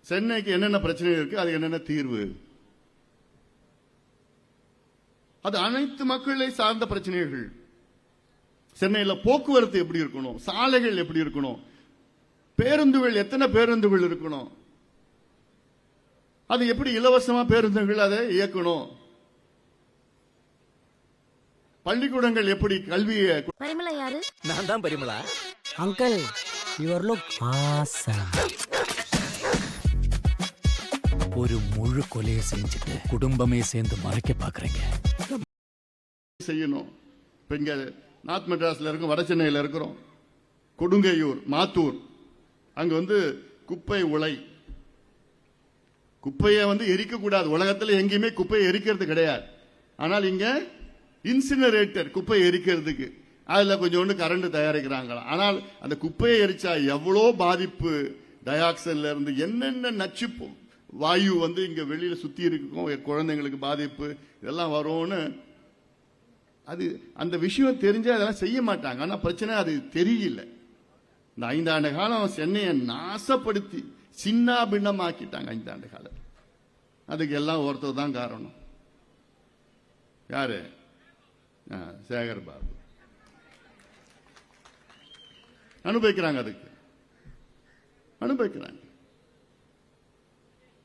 சென்னைக்கு என்னென்ன பிரச்சனை இருக்கு, அது என்னென்ன தீர்வு, அது அனைத்து மக்களை சார்ந்த பிரச்சனைகள். சென்னையில் போக்குவரத்து எப்படி இருக்கணும், சாலைகள் எப்படி இருக்கணும், பேருந்துகள் எத்தனை பேருந்துகள் இருக்கணும், அது எப்படி இலவசமா பேருந்துகள் அதை இயக்கணும், பள்ளிக்கூடங்கள் எப்படி கல்வியை. பரிமளா யாரு? நான் தான் Parimala. Uncle your look awesome. ஒரு முழு கொலையை செஞ்சுட்டு குடும்பமே சேர்ந்து மறைக்க பாக்குறீங்க. செய்யணும். இப்ப இங்க நார்த் மெட்ராஸ்ல இருக்கும், வட சென்னையில் இருக்கிறோம், கொடுங்கையூர், மாத்தூர், அங்க குப்பை உலை, குப்பையை வந்து எரிக்க கூடாது. உலகத்தில் எங்கேயுமே குப்பையை எரிக்கிறது கிடையாது. ஆனால் இங்க இன்சினரேட்டர் குப்பை எரிக்கிறதுக்கு அதுல கொஞ்சோண்டு கரண்ட் தயாரிக்கிறாங்களாம். ஆனால் அந்த குப்பையை எரிச்சா எவ்வளோ பாதிப்பு, டயாக்சைன்ல இருந்து என்னென்ன நச்சு வாயு வந்து இங்க வெளியில சுத்தி இருக்கும், குழந்தைங்களுக்கு பாதிப்பு இதெல்லாம் வரும்னு அது அந்த விஷயம் தெரிஞ்சா அதெல்லாம் செய்ய மாட்டாங்க. ஆனா பிரச்சனை அது தெரியல. இந்த 5 ஆண்டு காலம் சென்னையை நாசப்படுத்தி சின்ன பின்னமாக்கிட்டாங்க 5 ஆண்டு காலம். அதுக்கு எல்லாம் ஒருத்தர் தான் காரணம். யாரு? சேகர் பாபு. அனுபவிக்கிறாங்க, அதுக்கு அனுபவிக்கிறாங்க.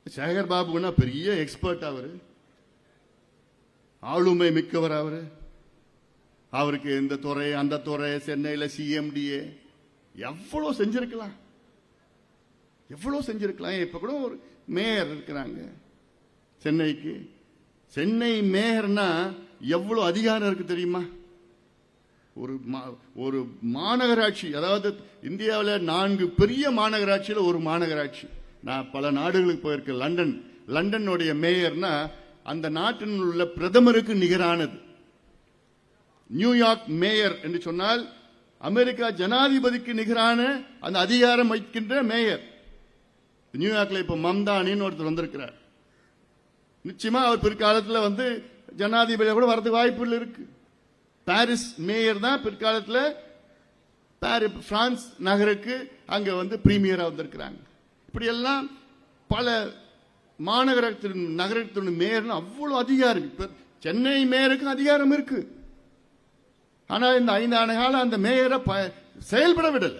சேகர் பாபுன்னா பெரிய எக்ஸ்பர்ட், அவரு ஆளுமை மிக்கவர். அவருக்கு இந்த துறை அந்த துறை, சென்னையில சிஎம்டிஏ எவ்வளவு செஞ்சிருக்கலாம், எவ்வளவு செஞ்சிருக்கலாம். இப்ப கூட ஒரு மேயர் இருக்கிறாங்க சென்னைக்கு. சென்னை மேயர்னா எவ்வளவு அதிகாரம் இருக்கு தெரியுமா? ஒரு மாநகராட்சி, அதாவது இந்தியாவில் 4 பெரிய மாநகராட்சியில் ஒரு மாநகராட்சி. நான் பல நாடுகளுக்கு போயிருக்கேன். லண்டனுடைய மேயர்னா அந்த நாட்டில் உள்ள பிரதமருக்கு நிகரானது. நியூயார்க் மேயர் என்று சொன்னால் அமெரிக்கா ஜனாதிபதிக்கு நிகரான அந்த அதிகாரம் வைக்கின்ற மேயர். நியூயார்க்ல இப்ப மம்தானின்னு ஒருத்தர் வந்திருக்கிறார். நிச்சயமா அவர் பிற்காலத்தில் வந்து ஜனாதிபதியா கூட வரதுக்கு வாய்ப்புகள் இருக்கு. பாரிஸ் மேயர் தான் பிற்காலத்தில் பிரான்ஸ் நகருக்கு அங்க வந்து பிரீமியரா வந்திருக்கிறாங்க. இப்படி எல்லாம் பல நகரத்தின் மேயர் அவ்வளவு அதிகாரம். இப்ப சென்னை மேயருக்கு அதிகாரம் இருக்கு. ஆனா இந்த 5 ஆண்டு காலம் அந்த மேயரை செயல்பட விடல.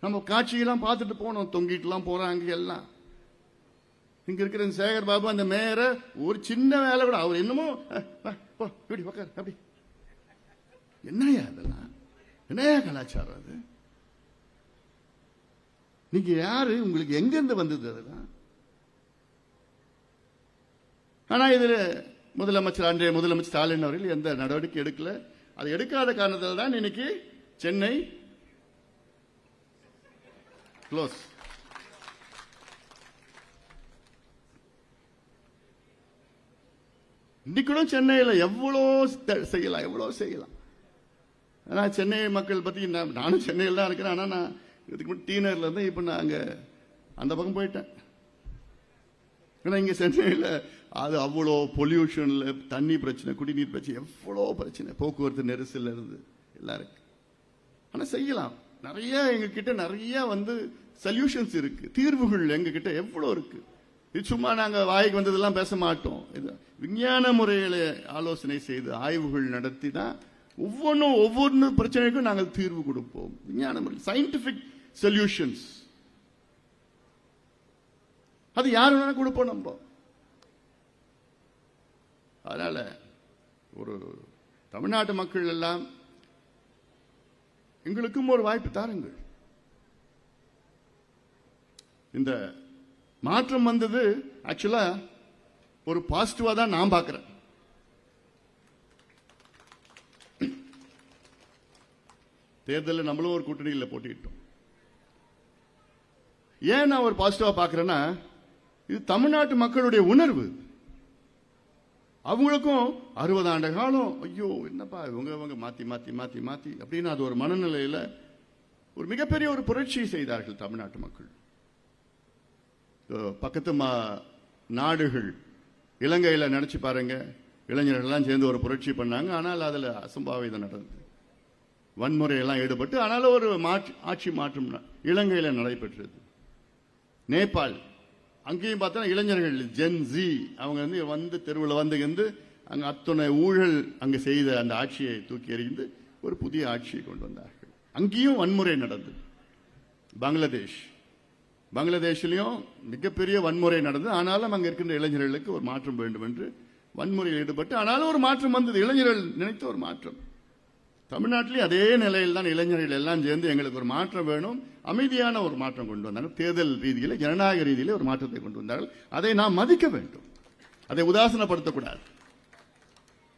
நம்ம காட்சியெல்லாம் பார்த்துட்டு போனோம், தொங்கிட்டு எல்லாம் போறாங்க எல்லாம். இங்க இருக்கிற சேகர் பாபு அந்த மேயரை ஒரு சின்ன வேலை கூட அவர் என்னமோ அப்படி என்னையா அதெல்லாம், என்னையா கலாச்சாரம் அது? நீங்க யாரு? உங்களுக்கு எங்க இருந்து வந்தது அதெல்லாம்? ஆனா இதுல அன்றைய முதலமைச்சர் ஸ்டாலின் அவர்கள் எந்த நடவடிக்கை எடுக்கல. அது எடுக்காத காரணத்தால் தான் இன்னைக்கு சென்னை க்ளோஸ். இன்னைக்கும் சென்னையில் எவ்வளோ செய்யலாம். ஆனா சென்னை மக்கள் பத்தி நானும் சென்னையில் தான் இருக்கிறேன். ஆனா நான் இதுக்கு முன்னாடி டீனர்ல இருந்து இப்ப நான் அங்க அந்த பக்கம் போயிட்டேன். ஏன்னா இங்க சென்னையில் அது அவ்வளோ பொல்யூஷன்ல, தண்ணி பிரச்சனை, குடிநீர் பிரச்சனை, எவ்வளோ பிரச்சனை, போக்குவரத்து நெரிசல் இருந்து எல்லாம் இருக்கு. ஆனா செய்யலாம். நிறைய எங்க கிட்ட நிறைய வந்து சொல்யூஷன்ஸ் இருக்கு, தீர்வுகள் எங்க கிட்ட எவ்வளவு இருக்கு. இது சும்மா நாங்க வாய்க்கு வந்ததெல்லாம் பேச மாட்டோம். இது விஞ்ஞான முறையில ஆலோசனை செய்து ஆய்வுகள் நடத்தி தான் ஒவ்வொரு பிரச்சனைக்கும் நாங்கள் தீர்வு கொடுப்போம். விஞ்ஞான முறை, சயின்டிபிக் சொல்யூஷன்ஸ். அது யாரு வேணா கொடுப்போம் நம்ம. அதனால ஒரு தமிழ்நாட்டு மக்கள் எல்லாம் எங்களுக்கும் ஒரு வாய்ப்பு தாருங்கள். இந்த மாற்றம் வந்தது ஆக்சுவலா ஒரு பாசிட்டிவா தான் நான் பார்க்கிறேன். தேர்தலில் நம்மளும் ஒரு கூட்டணியில் போட்டிட்டோம். ஏன் நான் ஒரு பாசிட்டிவா பார்க்கிறேன்னா, இது தமிழ்நாட்டு மக்களுடைய உணர்வு. அவங்களுக்கும் 60 ஆண்டு காலம் ஐயோ என்னப்பா இவங்க மாத்தி மாத்தி மாத்தி மாத்தி அப்படின்னு அது ஒரு மனநிலையில ஒரு மிகப்பெரிய ஒரு புரட்சி செய்தார்கள் தமிழ்நாட்டு மக்கள். பக்கத்து நாடுகள், இலங்கையில் நினைச்சு பாருங்க, இளைஞர்கள் எல்லாம் சேர்ந்து ஒரு புரட்சி பண்ணாங்க. ஆனால் அதுல அசம்பாவிதம் நடந்தது, வன்முறையெல்லாம் ஈடுபட்டு. ஆனாலும் ஒரு ஆட்சி மாற்றம் இலங்கையில நடைபெற்றது. நேபாள், அங்கேயும் பார்த்தா இளைஞர்கள் ஜென் ஜி அவங்க வந்து தெருவில் வந்து அங்க அத்தனை ஊழல் அங்க செய்த அந்த ஆட்சியை தூக்கி எறிந்து ஒரு புதிய ஆட்சியை கொண்டு வந்தார்கள். அங்கேயும் வன்முறை நடந்தது. பங்களாதேஷ்லயும் மிகப்பெரிய வன்முறை நடந்தது. ஆனாலும் அங்க இருக்கின்ற இளைஞர்களுக்கு ஒரு மாற்றம் வேண்டும் என்று வன்முறையில் ஈடுபட்டு, ஆனாலும் ஒரு மாற்றம் வந்தது. இளைஞர்கள் நினைத்த ஒரு மாற்றம். தமிழ்நாட்டிலேயும் அதே நிலையில் தான் இளைஞர்கள் எல்லாம் சேர்ந்து எங்களுக்கு ஒரு மாற்றம் வேணும், அமைதியான ஒரு மாற்றம் கொண்டு வந்தாங்க. தேர்தல் ரீதியில், ஜனநாயக ரீதியில் ஒரு மாற்றத்தை கொண்டு வந்தார்கள். அதை நாம் மதிக்க வேண்டும், அதை உதாசனப்படுத்தக்கூடாது,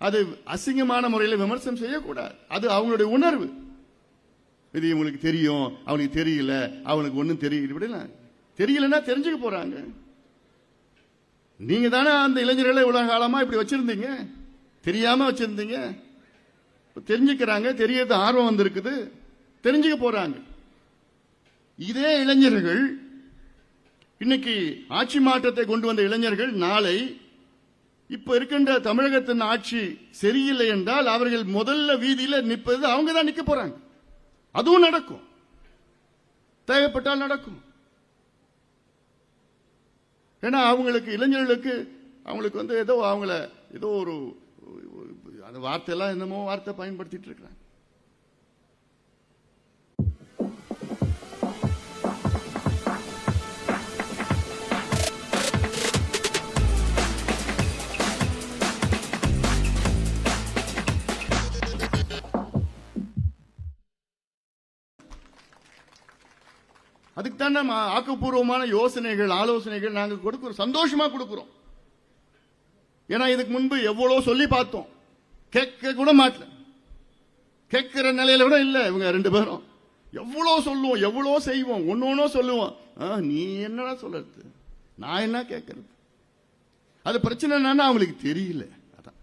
அது அசிங்கமான முறையில் விமர்சனம் செய்யக்கூடாது. அது அவங்களுடைய உணர்வு. இது இவங்களுக்கு தெரியும், அவனுக்கு தெரியல, அவனுக்கு ஒன்றும் தெரியல, இப்படிலாம் தெரியலன்னா தெரிஞ்சுக்க போறாங்க. நீங்க தானே அந்த இளைஞர்களை உலக காலமா இப்படி வச்சிருந்தீங்க, தெரியாம வச்சிருந்தீங்க. தெரிஞ்சுக்கிறாங்க, தெரியறது ஆர்வம் வந்திருக்குது, தெரிஞ்சுக்க போறாங்க. இதே இளைஞர்கள் இன்னைக்கு ஆட்சி மாற்றத்தை கொண்டு வந்த இளைஞர்கள் நாளை இப்ப இருக்கின்ற தமிழகத்தின் ஆட்சி சரியில்லை என்றால் அவர்கள் முதல்ல வீதியில நிற்பது அவங்க தான் நிக்க போறாங்க. அதுவும் நடக்கும், தேவைப்பட்டால் நடக்கும். ஏன்னா அவங்களுக்கு இளைஞர்களுக்கு அவங்களுக்கு ஏதோ அவங்கள ஏதோ ஒரு அந்த வார்த்தையெல்லாம் என்னமோ வார்த்தை பயன்படுத்திட்டு இருக்கிறாங்க. அதுக்கு தான் நம்ம ஆக்கப்பூர்வமான யோசனைகள் ஆலோசனைகள் நாங்க கொடுக்கிறோம், சந்தோஷமா கொடுக்கிறோம். ஏன்னா இதுக்கு முன்பு எவ்வளவு சொல்லி பார்த்தோம், கேட்க கூட மாட்டல, கேட்கிற நிலையில கூட இல்ல. இவங்க ரெண்டு பேரும் எவ்வளவு சொல்லுவோம், எவ்வளவு செய்வோம், ஒன்னொன்னும் சொல்லுவோம். நீ என்னடா சொல்றது, நான் என்ன கேட்கறது? அது பிரச்சனை என்னன்னா அவங்களுக்கு தெரியல. அதான்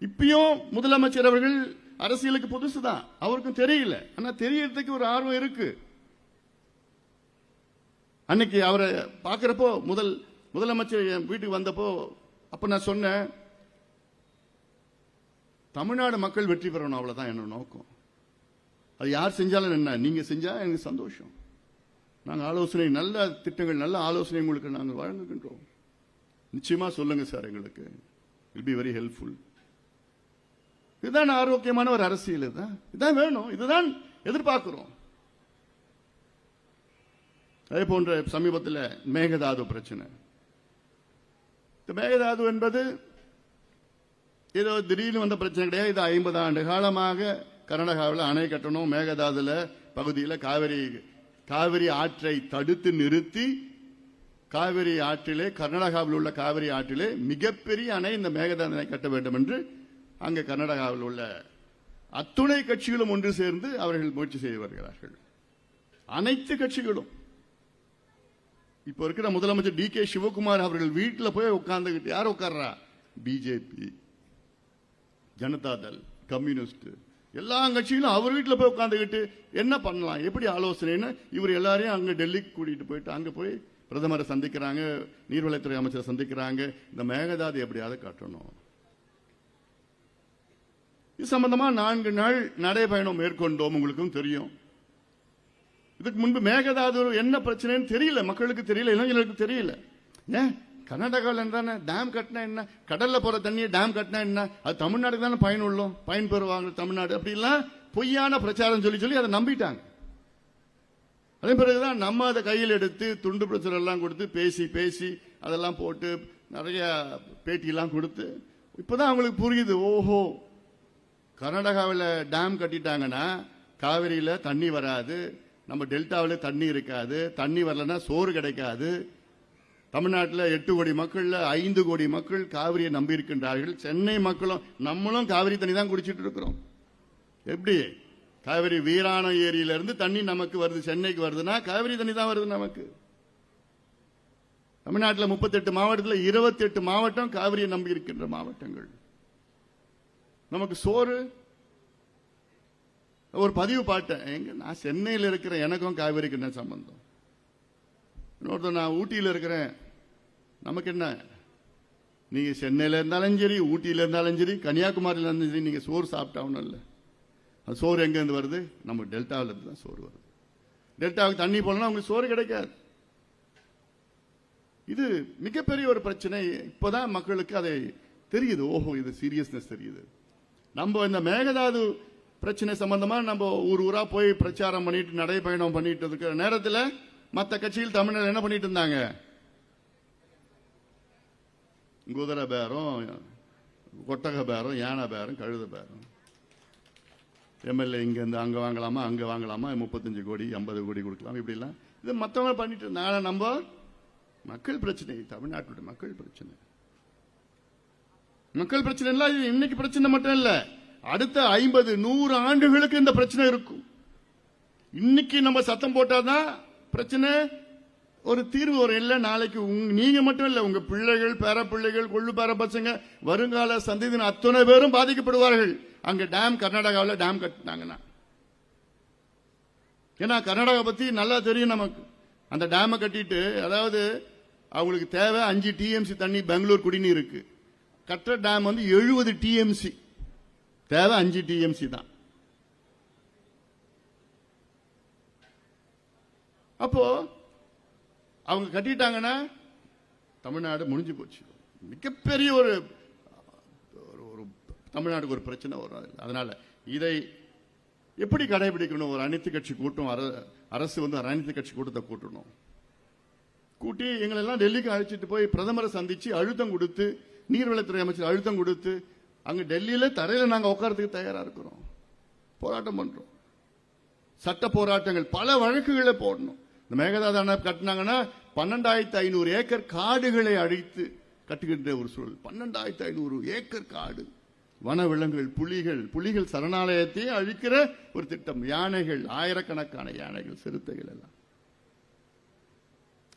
இப்பயும் முதலமைச்சர் அவர்கள் அரசியலுக்கு புதுசுதான், அவருக்கும் தெரியல. ஆனா தெரியறதுக்கு ஒரு ஆர்வம் இருக்கு. அன்னைக்கு அவரை பார்க்கிறப்போ முதலமைச்சர் என் வீட்டுக்கு வந்தப்போ அப்ப நான் சொன்னேன், தமிழ்நாடு மக்கள் வெற்றி பெறணும், அவ்வளவுதான் என்னோட நோக்கம். அது யார் செஞ்சாலும் என்ன, நீங்க செஞ்சா எனக்கு சந்தோஷம். நாங்க ஆலோசனை, நல்ல திட்டங்கள், நல்ல ஆலோசனை உங்களுக்கு நாங்கள் வழங்குகின்றோம். நிச்சயமா சொல்லுங்க சார், எங்களுக்கு இல் பி வெரி ஹெல்ப்ஃபுல். இதுதான் ஆரோக்கியமான ஒரு அரசியல், இதுதான் வேணும், இதுதான் எதிர்பார்க்கிறோம். அதே போன்ற சமீபத்தில் மேகதாது பிரச்சனை. இந்த மேகதாது என்பது ஏதோ திடீர்னு வந்த பிரச்சனை கிடையாது. இது 50 ஆண்டு காலமாக கர்நாடகாவில் அணை கட்டணும், மேகதாதுல பகுதியில் காவிரி ஆற்றை தடுத்து நிறுத்தி காவிரி ஆற்றிலே, கர்நாடகாவில் உள்ள காவிரி ஆற்றிலே மிகப்பெரிய அணை இந்த மேகதாது அணை கட்ட வேண்டும் என்று அங்கே கர்நாடகாவில் உள்ள அத்துணை கட்சிகளும் ஒன்று சேர்ந்து அவர்கள் முயற்சி செய்து வருகிறார்கள். அனைத்து கட்சிகளும். இப்ப இருக்கிற முதலமைச்சர் டி.கே. சிவகுமார் அவர்கள் வீட்டில் போய் உட்கார்ந்துகிட்டு, யார் உட்கார்றா? பிஜேபி, ஜனதாதள், கம்யூனிஸ்ட், எல்லா கட்சிகளும் அவர் வீட்டில் போய் உட்கார்ந்துகிட்டு என்ன பண்ணலாம், எப்படி ஆலோசனைன்னு இவர் எல்லாரையும் அங்க டெல்லிக்கு கூட்டிட்டு போயிட்டு அங்க போய் பிரதமரை சந்திக்கிறாங்க, நீர்வளத்துறை அமைச்சரை சந்திக்கிறாங்க. இந்த மேகதாது எப்படியாவது காட்டணும். இது சம்பந்தமா 4 நாள் நடைபயணம் மேற்கொண்டோம். உங்களுக்கும் தெரியும். இதுக்கு முன்பு மேகதாது என்ன பிரச்சனைன்னு தெரியல, மக்களுக்கு தெரியல, இளைஞர்களுக்கு தெரியல. ஏன் கர்நாடகாவில் என்ன டேம் கட்டினா என்ன, கடல்ல போற தண்ணியை டேம் கட்டினா என்ன, அது தமிழ்நாடுக்கு தானே பயன் பெறுவாங்க தமிழ்நாடு, அப்படிலாம் பொய்யான பிரச்சாரம் சொல்லி அதை நம்பிட்டாங்க. அதே பிறகுதான் நம்ம அதை கையில் எடுத்து துண்டு பிரச்சனை எல்லாம் கொடுத்து பேசி அதெல்லாம் போட்டு நிறைய பேட்டியெல்லாம் கொடுத்து இப்பதான் அவங்களுக்கு புரியுது. ஓஹோ, கர்நாடகாவில் டேம் கட்டிட்டாங்கன்னா காவிரியில தண்ணி வராது, நம்ம டெல்டாவில் தண்ணி இருக்காது, தண்ணி வரலன்னா சோறு கிடைக்காது. தமிழ்நாட்டில் 8 கோடி மக்கள்ல 5 கோடி மக்கள் காவிரியை நம்பி இருக்கின்றார்கள். சென்னை மக்களும் நம்மளும் காவிரி தண்ணி தான் குடிச்சிட்டு இருக்கிறோம். எப்படி காவிரி வீராணம் ஏரியிலிருந்து தண்ணி நமக்கு வருது, சென்னைக்கு வருதுன்னா காவிரி தண்ணி தான் வருது நமக்கு. தமிழ்நாட்டில் 38 மாவட்டத்தில் 28 மாவட்டம் காவிரியை நம்பி இருக்கின்ற மாவட்டங்கள். நமக்கு சோறு. ஒரு பதிவு பாட்டேன், எங்க நான் சென்னையில் இருக்கிறேன், எனக்கும் காவிரிக்கு என்ன சம்பந்தம்? இன்னொருத்தர் நான் ஊட்டியில் இருக்கிறேன், நமக்கு என்ன? நீங்க சென்னையில இருந்தாலும் சரி, ஊட்டியில இருந்தாலும் சரி, கன்னியாகுமரியில இருந்தாலும் சரி, நீங்க சோறு சாப்பிட்டாவும் இல்லை. அது சோறு எங்க இருந்து வருது? நம்ம டெல்டாவில் இருந்து தான் சோறு வருது. டெல்டாவுக்கு தண்ணி போனா உங்களுக்கு சோறு கிடைக்காது. இது மிகப்பெரிய ஒரு பிரச்சனை. இப்பதான் மக்களுக்கு அதை தெரியுது. ஓஹோ, இது சீரியஸ்னஸ் தெரியுது. நம்ம இந்த மேகதாது பிரச்சனை சம்பந்தமா நம்ம ஊரா போய் பிரச்சாரம் பண்ணிட்டு நடைபயணம் பண்ணிட்டு இருக்கிற நேரத்தில் மற்ற கட்சிகள் தமிழ்நாடு என்ன பண்ணிட்டு இருந்தாங்க? குதிரை பேரம், கொட்டக பேரம், யானை பேரம், கழுத பேரம். எம்எல்ஏ இங்க இருந்து அங்க வாங்கலாமா, அங்க வாங்கலாமா, 35 கோடி 50 கோடி கொடுக்கலாம், இப்படி எல்லாம் இது மற்றவங்க பண்ணிட்டு இருந்தாங்க. நம்ம மக்கள் பிரச்சனை, தமிழ்நாட்டுடைய மக்கள் பிரச்சனை. மக்கள் பிரச்சனை இல்ல, இது இன்னைக்கு பிரச்சனை மட்டும் இல்ல, அடுத்த 50-100 ஆண்டுகளுக்கு இந்த பிரச்சனை இருக்கும். இன்னைக்கு நம்ம சத்தம் போட்டாதான் பிரச்சனை ஒரு தீர்வு ஒரு இல்லை. நாளைக்கு நீங்க மட்டும் இல்ல, உங்க பிள்ளைகள், பேர பிள்ளைகள், கொள்ளு பேர பசங்க, வருங்கால சந்ததியினர் அத்தனை பேரும் பாதிக்கப்படுவார்கள். அங்க டேம் கர்நாடகாவில் டேம் கட்டினாங்கன்னா, ஏன்னா கர்நாடகா பத்தி நல்லா தெரியும் நமக்கு. அந்த டேமை கட்டிட்டு, அதாவது அவங்களுக்கு தேவை 5 TMC தண்ணி பெங்களூர் குடிநீர் இருக்கு. கட்டுற டேம் வந்து 70 TMC, தேவை 5 TMC தான். அப்போ அவங்க கட்டிட்டாங்கன்னா தமிழ்நாடு முடிஞ்சு போச்சு. மிகப்பெரிய ஒரு தமிழ்நாடுக்கு ஒரு பிரச்சனை வரும். அதனால இதை எப்படி கடைபிடிக்கணும்? ஒரு அனைத்து கட்சி கூட்டம், அரசு வந்து அனைத்து கட்சி கூட்டத்தை கூட்டணும். கூட்டி எங்களெல்லாம் டெல்லிக்கு அழைச்சிட்டு போய் பிரதமரை சந்திச்சு அழுத்தம் கொடுத்து, நீர்வளத்துறை அமைச்சர் அழுத்தம் கொடுத்து, அங்க டெல்லியில தரையில நாங்க உட்காரத்துக்கு தயாரா இருக்கிறோம். போராட்டம் பண்றோம். சட்ட போராட்டங்கள், பல வழக்குகளை போடணும். இந்த மேகதாது அணை கட்டினாங்கன்னா 12,500 ஏக்கர் காடுகளை அழித்து கட்டுகின்ற ஒரு சூழல். 12,500 ஏக்கர் காடு, வனவிலங்குகள், புலிகள் சரணாலயத்தையே அழிக்கிற ஒரு திட்டம். யானைகள், ஆயிரக்கணக்கான யானைகள், சிறுத்தைகள் எல்லாம்.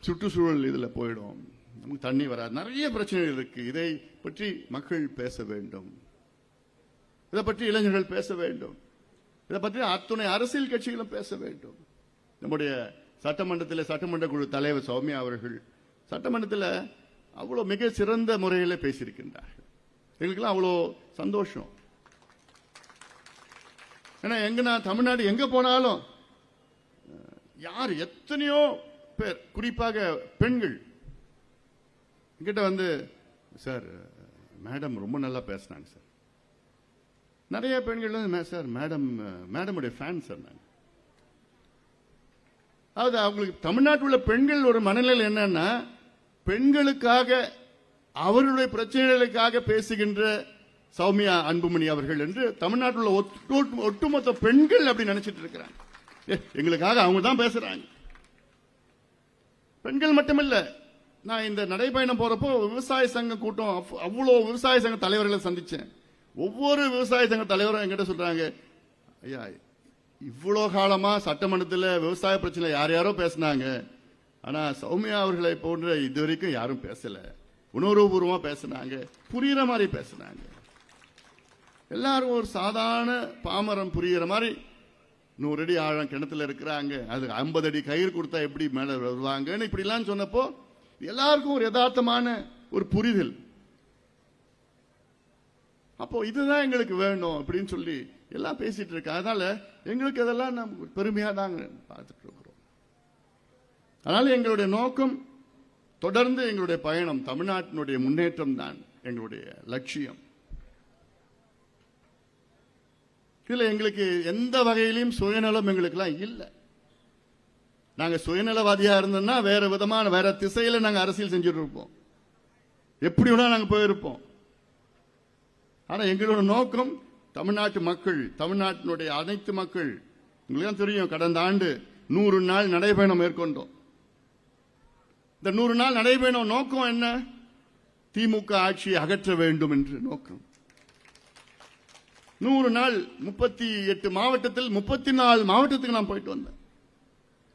சுற்றுச்சூழல் இதுல போயிடும், நமக்கு தண்ணி வராது, நிறைய பிரச்சனைகள் இருக்கு. இதை பற்றி மக்கள் பேச வேண்டும், இதை பற்றி இளைஞர்கள் பேச வேண்டும், இதை பற்றி அத்துணை அரசியல் கட்சிகளும் பேச வேண்டும். நம்முடைய சட்டமன்றத்தில் சட்டமன்ற குழு தலைவர் சௌமியா அவர்கள் சட்டமன்றத்தில் அவ்வளோ மிக சிறந்த முறையில் பேசியிருக்கின்றார்கள். எங்களுக்கெல்லாம் அவ்வளோ சந்தோஷம். ஏன்னா நான் தமிழ்நாடு எங்க போனாலும் யார் எத்தனையோ பேர், குறிப்பாக பெண்கள் என்கிட்ட வந்து, சார் மேடம் ரொம்ப நல்லா பேசினாங்க சார். நிறைய பெண்கள் வந்து, சார் மேடமுடைய ஃபேன் சார் நான். அதாவது அவங்களுக்கு தமிழ்நாட்டில் உள்ள பெண்கள் ஒரு மனநிலை என்னன்னா, பெண்களுக்காக, அவர்களுடைய பிரச்சனைகளுக்காக பேசுகின்ற சௌமியா அன்புமணி அவர்கள் என்று தமிழ்நாட்டில் உள்ள ஒட்டுமொத்த பெண்கள் அப்படி நினைச்சிட்டு இருக்கிறாங்க. எங்களுக்காக அவங்க தான் பேசுறாங்க. பெண்கள் மட்டுமல்ல, நான் இந்த நடைபயணம் போறப்போ விவசாய சங்க கூட்டம், அவ்வளோ விவசாய சங்க தலைவர்களை சந்திச்சேன். ஒவ்வொரு விவசாய சங்க தலைவரும் என்கிட்ட சொல்றாங்க, ஐயா இவ்வளோ காலமா சட்டமன்றத்தில் விவசாய பிரச்சனை யாரோ பேசினாங்க, ஆனா சௌமியா அவர்களை போன்ற இதுவரைக்கும் யாரும் பேசல. உணர்வுபூர்வமா பேசினாங்க, புரியுற மாதிரி பேசினாங்க. எல்லாரும் ஒரு சாதாரண பாமரம் புரியுற மாதிரி 100 அடி ஆழம் கிணத்துல இருக்கிறாங்க, அது 50 அடி கயிறு கொடுத்தா எப்படி மேல வருவாங்கன்னு இப்படிலாம் சொன்னப்போ எல்லாருக்கும் ஒரு யதார்த்தமான ஒரு புரிதல். அப்போ இதுதான் எங்களுக்கு வேணும் அப்படின்னு சொல்லி எல்லாம் பேசிட்டு இருக்க. அதனால எங்களுக்கு அதெல்லாம் நம்ம பெருமையா தாங்க பார்த்துட்டு இருக்கிறோம். அதனால எங்களுடைய நோக்கம் தொடர்ந்து, எங்களுடைய பயணம் தமிழ்நாட்டினுடைய முன்னேற்றம் தான் எங்களுடைய லட்சியம். இதுல எங்களுக்கு எந்த வகையிலும் சுயநலம் எங்களுக்கெல்லாம் இல்லை. நாங்க சுயநலவாதியா இருந்தோம்னா வேற விதமான, வேற திசையில நாங்க அரசியல் செஞ்சுட்டு இருப்போம், எப்படி வேணா நாங்க போயிருப்போம். ஆனா எங்களோட நோக்கம் தமிழ்நாட்டு மக்கள், தமிழ்நாட்டினுடைய அனைத்து மக்கள். உங்களுக்கு தெரியும், கடந்த ஆண்டு 100 நாள் நடைபயணம் மேற்கொண்டோம். இந்த 100 நாள் நடைபயணம் நோக்கம் என்ன? திமுக ஆட்சியை அகற்ற வேண்டும் என்று நோக்கம். 100 நாள் 38 மாவட்டத்தில் 34 மாவட்டத்துக்கு நான் போயிட்டு வந்தேன்.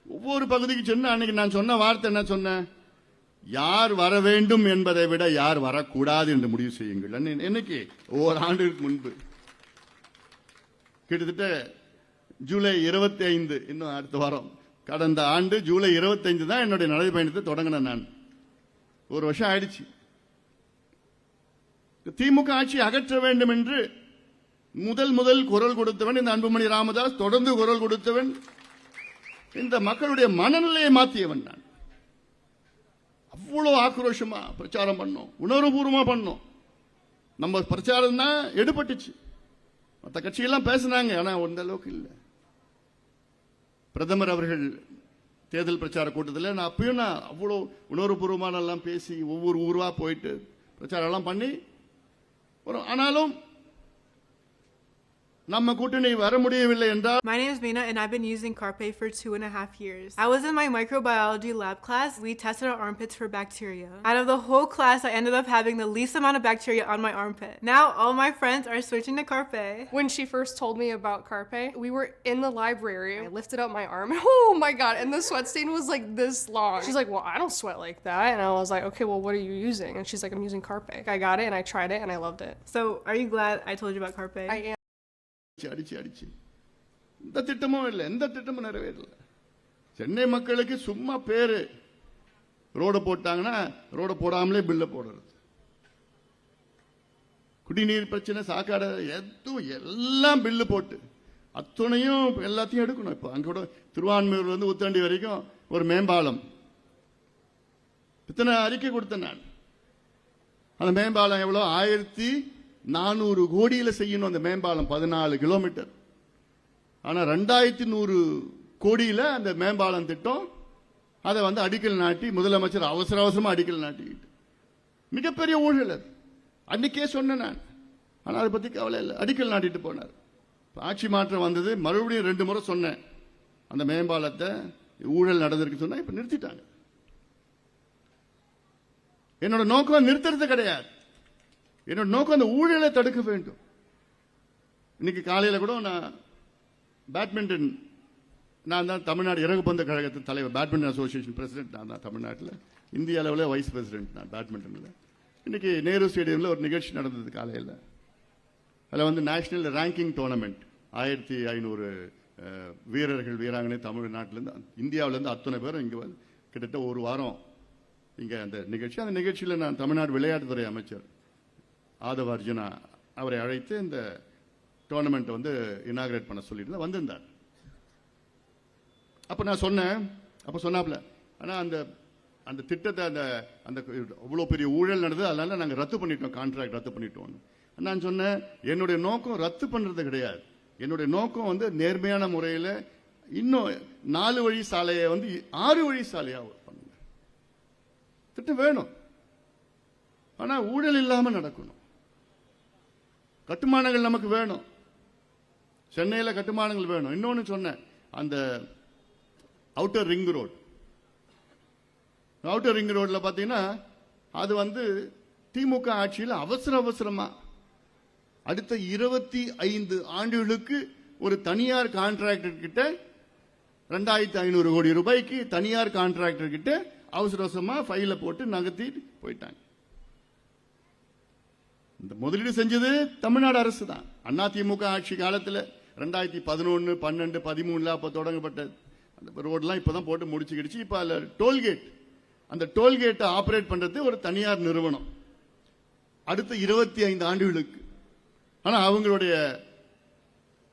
ஒவ்வொரு பகுதிக்கு சென்று அன்னைக்கு நான் சொன்ன வார்த்தை என்ன சொன்னேன்? யார் வர வேண்டும் என்பதை விட யார் வரக்கூடாது என்று முடிவு செய்யுங்கள். என்னைக்கு? ஓராண்டுக்கு முன்பு, கிட்டத்தட்ட ஜூலை 25, இன்னும் அடுத்த வாரம், கடந்த ஆண்டு ஜூலை 25 தான் என்னுடைய நடைபயணத்தை தொடங்கினேன். நான் 1 வருஷம் ஆயிடுச்சு. திமுக ஆட்சி அகற்ற வேண்டும் என்று முதல் குரல் கொடுத்தவன் இந்த அன்புமணி ராமதாஸ், தொடர்ந்து குரல் கொடுத்தவன், இந்த மக்களுடைய மனநிலையை மாற்றியவன் நான். அவ்வளவு ஆக்ரோஷமா பிரச்சாரம் பண்ணோம், உணர்வுபூர்வமா பண்ணோம். நம்ம பிரச்சாரம் தான் எடுபட்டுச்சு. மற்ற கட்சியெல்லாம் பேசினாங்க, ஆனா அந்த அளவுக்கு இல்லை. பிரதமர் அவர்கள் தேர்தல் பிரச்சார கூட்டத்தில் நான் அப்பயும் அவ்வளோ உணர்வுபூர்வமான எல்லாம் பேசி ஒவ்வொரு ஊர்வா போயிட்டு பிரச்சாரம் எல்லாம் பண்ணி வரும். ஆனாலும் நம்ம கூட்டணி வர முடியவில்லை என்றால் My name is Meena and I've been using Carpe for 2.5 years. I was in my microbiology lab class. We tested our armpits for bacteria. Out of the whole class, I ended up having the least amount of bacteria on my armpit. Now all my friends are switching to Carpe. When she first told me about Carpe, we were in the library. I lifted up my arm. Oh my god, and the sweat stain was like this long. She's like, well, I don't sweat like that. And I was like, okay, well, what are you using? And she's like, I'm using Carpe. I got it and I tried it and I loved it. So are you glad I told you about Carpe? I am. அடிச்சு அடிச்சு இந்த திட்டமும் இல்லை, எந்த திட்டமும் நிறைவேறல. சென்னை மக்களுக்கு சும்மா பேரு ரோடு போட்டாங்கன்னா ரோடு போடாமலே பில்ல போடுறது, குடிநீர் பிரச்சனை, சாக்காடு, எல்லாம் பில்லு போட்டு அத்துணையும் எல்லாத்தையும் எடுக்கணும். இப்போ அங்க கூட திருவான்மையூர்ல இருந்து உத்தண்டி வரைக்கும் ஒரு மேம்பாலம் இத்தனை அறிக்கை கொடுத்தேன் நான். அந்த மேம்பாலம் எவ்வளோ? 1400 கோடியில செய்யணும் அந்த மேம்பாலம், 14 கிலோமீட்டர். ஆனா 2100 கோடியில அந்த மேம்பாலம் திட்டம் அதை வந்து அடிக்கல் நாட்டி முதலமைச்சர் அவசரமா அடிக்கல் நாட்டிக்கிட்டு மிகப்பெரிய ஊழல் அது. அன்னைக்கே சொன்னேன் நான், ஆனா அதை பத்தி கவலை இல்லை, அடிக்கல் நாட்டிட்டு போனார். ஆட்சி மாற்றம் வந்தது, மறுபடியும் 2 முறை சொன்னேன் அந்த மேம்பாலத்தை ஊழல் நடந்திருக்கு சொன்னா, இப்ப நிறுத்திட்டாங்க. என்னோட நோக்கம் நிறுத்துறது கிடையாது, என்னோட நோக்கம் அந்த ஊழலை தடுக்க வேண்டும். இன்னைக்கு காலையில கூட நான் பேட்மிண்டன், நான் தான் தமிழ்நாடு இறகுப்பந்து கழகத்தின் தலைவர், பேட்மிண்டன் அசோசியேஷன் பிரசிடென்ட் நான் தான் தமிழ்நாட்டில், இந்திய அளவில் வைஸ் பிரசிடென்ட் நான் பேட்மிண்டனில். இன்னைக்கு நேரு ஸ்டேடியமில் ஒரு நிகழ்ச்சி நடந்தது காலையில். அதில் வந்து நேஷனல் ரேங்கிங் டோர்னமெண்ட் 1500 வீரர்கள் வீராங்கனை தமிழ்நாட்டிலேருந்து இந்தியாவிலேருந்து அத்தனை பேரும் இங்கே வந்து கிட்டத்தட்ட ஒரு வாரம் இங்கே அந்த நிகழ்ச்சி. அந்த நிகழ்ச்சியில் நான் தமிழ்நாடு விளையாட்டுத்துறை அமைச்சர் ஆதவ அர்ஜுனா அவரை அழைத்து இந்த டோர்னமெண்ட் வந்து இனாகிரேட் பண்ண சொல்லிட்டு வந்திருந்தார். அப்ப நான் சொன்னேன், அப்ப சொன்னாப்ல, ஆனா அந்த அந்த திட்டத்தை அந்த அந்த அவ்வளவு பெரிய ஊழல் நடந்தது, அதனால நாங்க ரத்து பண்ணிட்டோம், கான்ட்ராக்ட் ரத்து பண்ணிட்டோம். நான் சொன்னேன், என்னுடைய நோக்கம் ரத்து பண்றது கிடையாது, என்னுடைய நோக்கம் வந்து நேர்மையான முறையில் இன்னும் 4 வழி சாலையை வந்து 6 வழி சாலையா பண்ணுங்க. திட்டம் வேணும், ஆனா ஊழல் இல்லாம நடக்கணும். கட்டுமானங்கள் நமக்கு வேணும், சென்னையில் கட்டுமானங்கள் வேணும். இன்னொன்னு சொன்னேன், அந்த outer ring road, outer ring ரோட்ல பாத்தீங்கன்னா அது வந்து திமுக ஆட்சியில் அவசரமா அடுத்த 25 ஆண்டுகளுக்கு ஒரு தனியார் கான்ட்ராக்டர் கிட்ட 2500 கோடி ரூபாய்க்கு தனியார் கான்ட்ராக்டர் கிட்ட அவசரமா ஃபைல போட்டு நகர்த்தி போயிட்டாங்க. இந்த முதலீடு செஞ்சது தமிழ்நாடு அரசு தான். அதிமுக ஆட்சி காலத்தில் 2011, 12, 13 அப்ப தொடங்கப்பட்ட அந்த ரோடெல்லாம் இப்பதான் போட்டு முடிச்சுக்கிடுச்சு. இப்ப அதுல டோல்கேட், அந்த டோல்கேட்டை ஆபரேட் பண்றது ஒரு தனியார் நிறுவனம் அடுத்த 25 ஆண்டுகளுக்கு. ஆனா அவங்களுடைய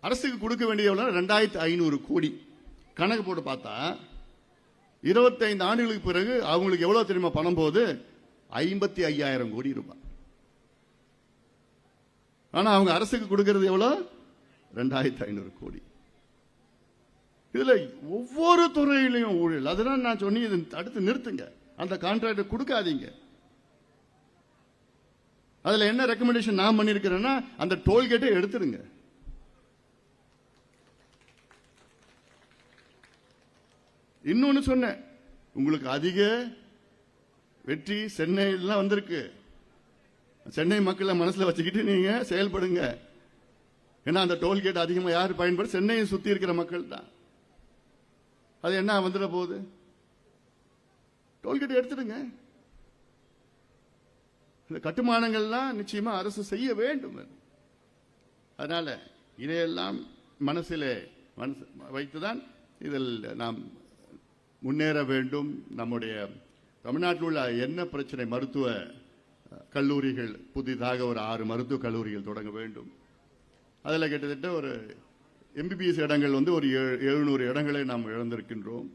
அரசுக்கு கொடுக்க வேண்டிய 2500 கோடி. கணக்கு போட்டு பார்த்தா 25 ஆண்டுகளுக்கு பிறகு அவங்களுக்கு எவ்வளவு தெரியுமா பணம் போகுது? 55,000 கோடி ரூபாய். ஆனா அவங்க அரசுக்கு கொடுக்கிறது எவ்வளவு? 2500 கோடி. இதுல ஒவ்வொரு துறையிலையும் ஊழல். அதனால நான் சொன்னேன், இது அடுத்து நிறுத்துங்க, அந்த கான்ட்ராக்ட் கொடுக்காதீங்க. அதுல என்ன ரெக்கமெண்டேஷன் நான் பண்ணிருக்கிறேன்னா, அந்த டோல்கேட்டை எடுத்துருங்க. இன்னொன்னு சொன்னேன், உங்களுக்கு அதிக வெற்றி சென்னையில் வந்திருக்கு, சென்னை மக்களை மனசுல வச்சுக்கிட்டு நீங்க செயல்படுங்க. ஏன்னா அந்த டோல்கேட் அதிகமா யாரு பயன்படுத்த? சென்னையை சுத்தி இருக்கிற மக்கள் தான். அது என்ன வந்துட போகுது? டோல்கேட் எடுத்துடுங்க. இந்த கட்டுமானங்கள்லாம் நிச்சயமா அரசு செய்ய வேண்டும். அதனால இதையெல்லாம் மனசிலே வைத்துதான் இதில் நாம் முன்னேற வேண்டும். நம்முடைய தமிழ்நாட்டில் உள்ள என்ன பிரச்சனை, மருத்துவ கல்லூரிகள் புதிதாக ஒரு 6 மருத்துவ கல்லூரிகள் தொடங்க வேண்டும். அதில் கிட்டத்தட்ட ஒரு எம்பிபிஎஸ் இடங்கள் வந்து ஒரு 700 இடங்களை நாம் இழந்திருக்கின்றோம்.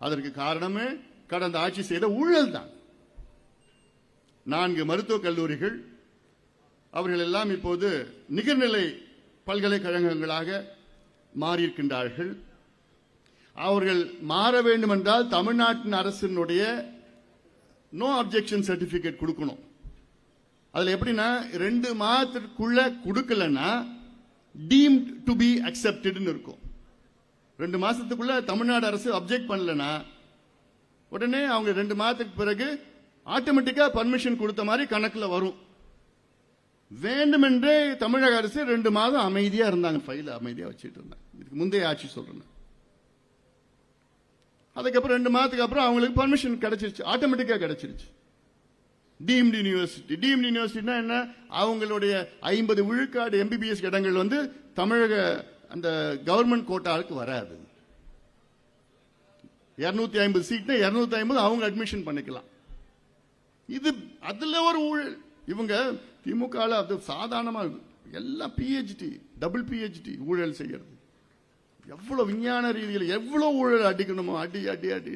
அதற்கு காரணமே கடந்த ஆட்சி செய்த ஊழல் தான். 4 மருத்துவக் கல்லூரிகள் அவர்கள் எல்லாம் இப்போது நிகர்நிலை பல்கலைக்கழகங்களாக மாறியிருக்கின்றார்கள். அவர்கள் மாற வேண்டும் என்றால் தமிழ்நாட்டின் அரசினுடைய நோ அப்ஜெக்ஷன் சர்டிபிகேட் கொடுக்கணும். அதுல எப்படின்னா 2 மாதத்திற்குள்ள கொடுக்கலன்னா டீம்ட் டு பி அக்செப்டட்னு இருக்கும். 2 மாசத்துக்குள்ள தமிழ்நாடு அரசு அப்ஜெக்ட் பண்ணலனா உடனே அவங்க 2 மாதத்துக்கு பிறகு ஆட்டோமேட்டிக்கா பர்மிஷன் கொடுத்த மாதிரி கணக்குல வரும். வேண்டுமென்றே தமிழக அரசு 2 மாதம் அமைதியா இருந்தாங்க, ஃபைல அமைதியா வச்சுட்டு இருந்தாங்க. இதுக்கு முந்தைய ஆட்சி சொல்றேன். அதுக்கப்புறம் 2 மாதத்துக்கு அப்புறம் அவங்களுக்கு பர்மிஷன் கிடைச்சிருச்சு, ஆட்டோமேட்டிக்கா கிடைச்சிருச்சு. Deemed university. டீம்டு யூனிவர்சிட்டினா என்ன? அவங்களுடைய 50 விழுக்காடு எம்பிபிஎஸ் இடங்கள் வந்து தமிழக அந்த கவர்மெண்ட் கோட்டாவுக்கு வராது. 250 சீட்னா 250 அவங்க அட்மிஷன் பண்ணிக்கலாம். இது அதுல ஒரு ஊழல். இவங்க திமுக அது சாதாரணமா எல்லாம் பிஹெச்டி, டபுள் பிஹெச்டி ஊழல் செய்யறது. எவ்வளவு விஞ்ஞான ரீதியில் எவ்வளவு ஊழல் அடிக்கணுமோ அடி அடி அடி.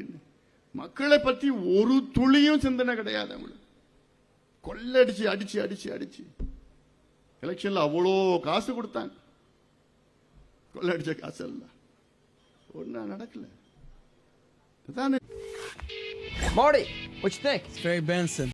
மக்களை பத்தி ஒரு துளியும் சிந்தனை கிடையாது அவங்களுக்கு. கொள்ளடிச்சு அடிச்சு அடிச்சு அடிச்சு எலெக்ஷன்ல அவ்வளோ காசு கொடுத்தாங்க. கொள்ளடிச்ச காசு இல்ல ஒன்னும் நடக்கல. Marty, what you think? It's very Benson.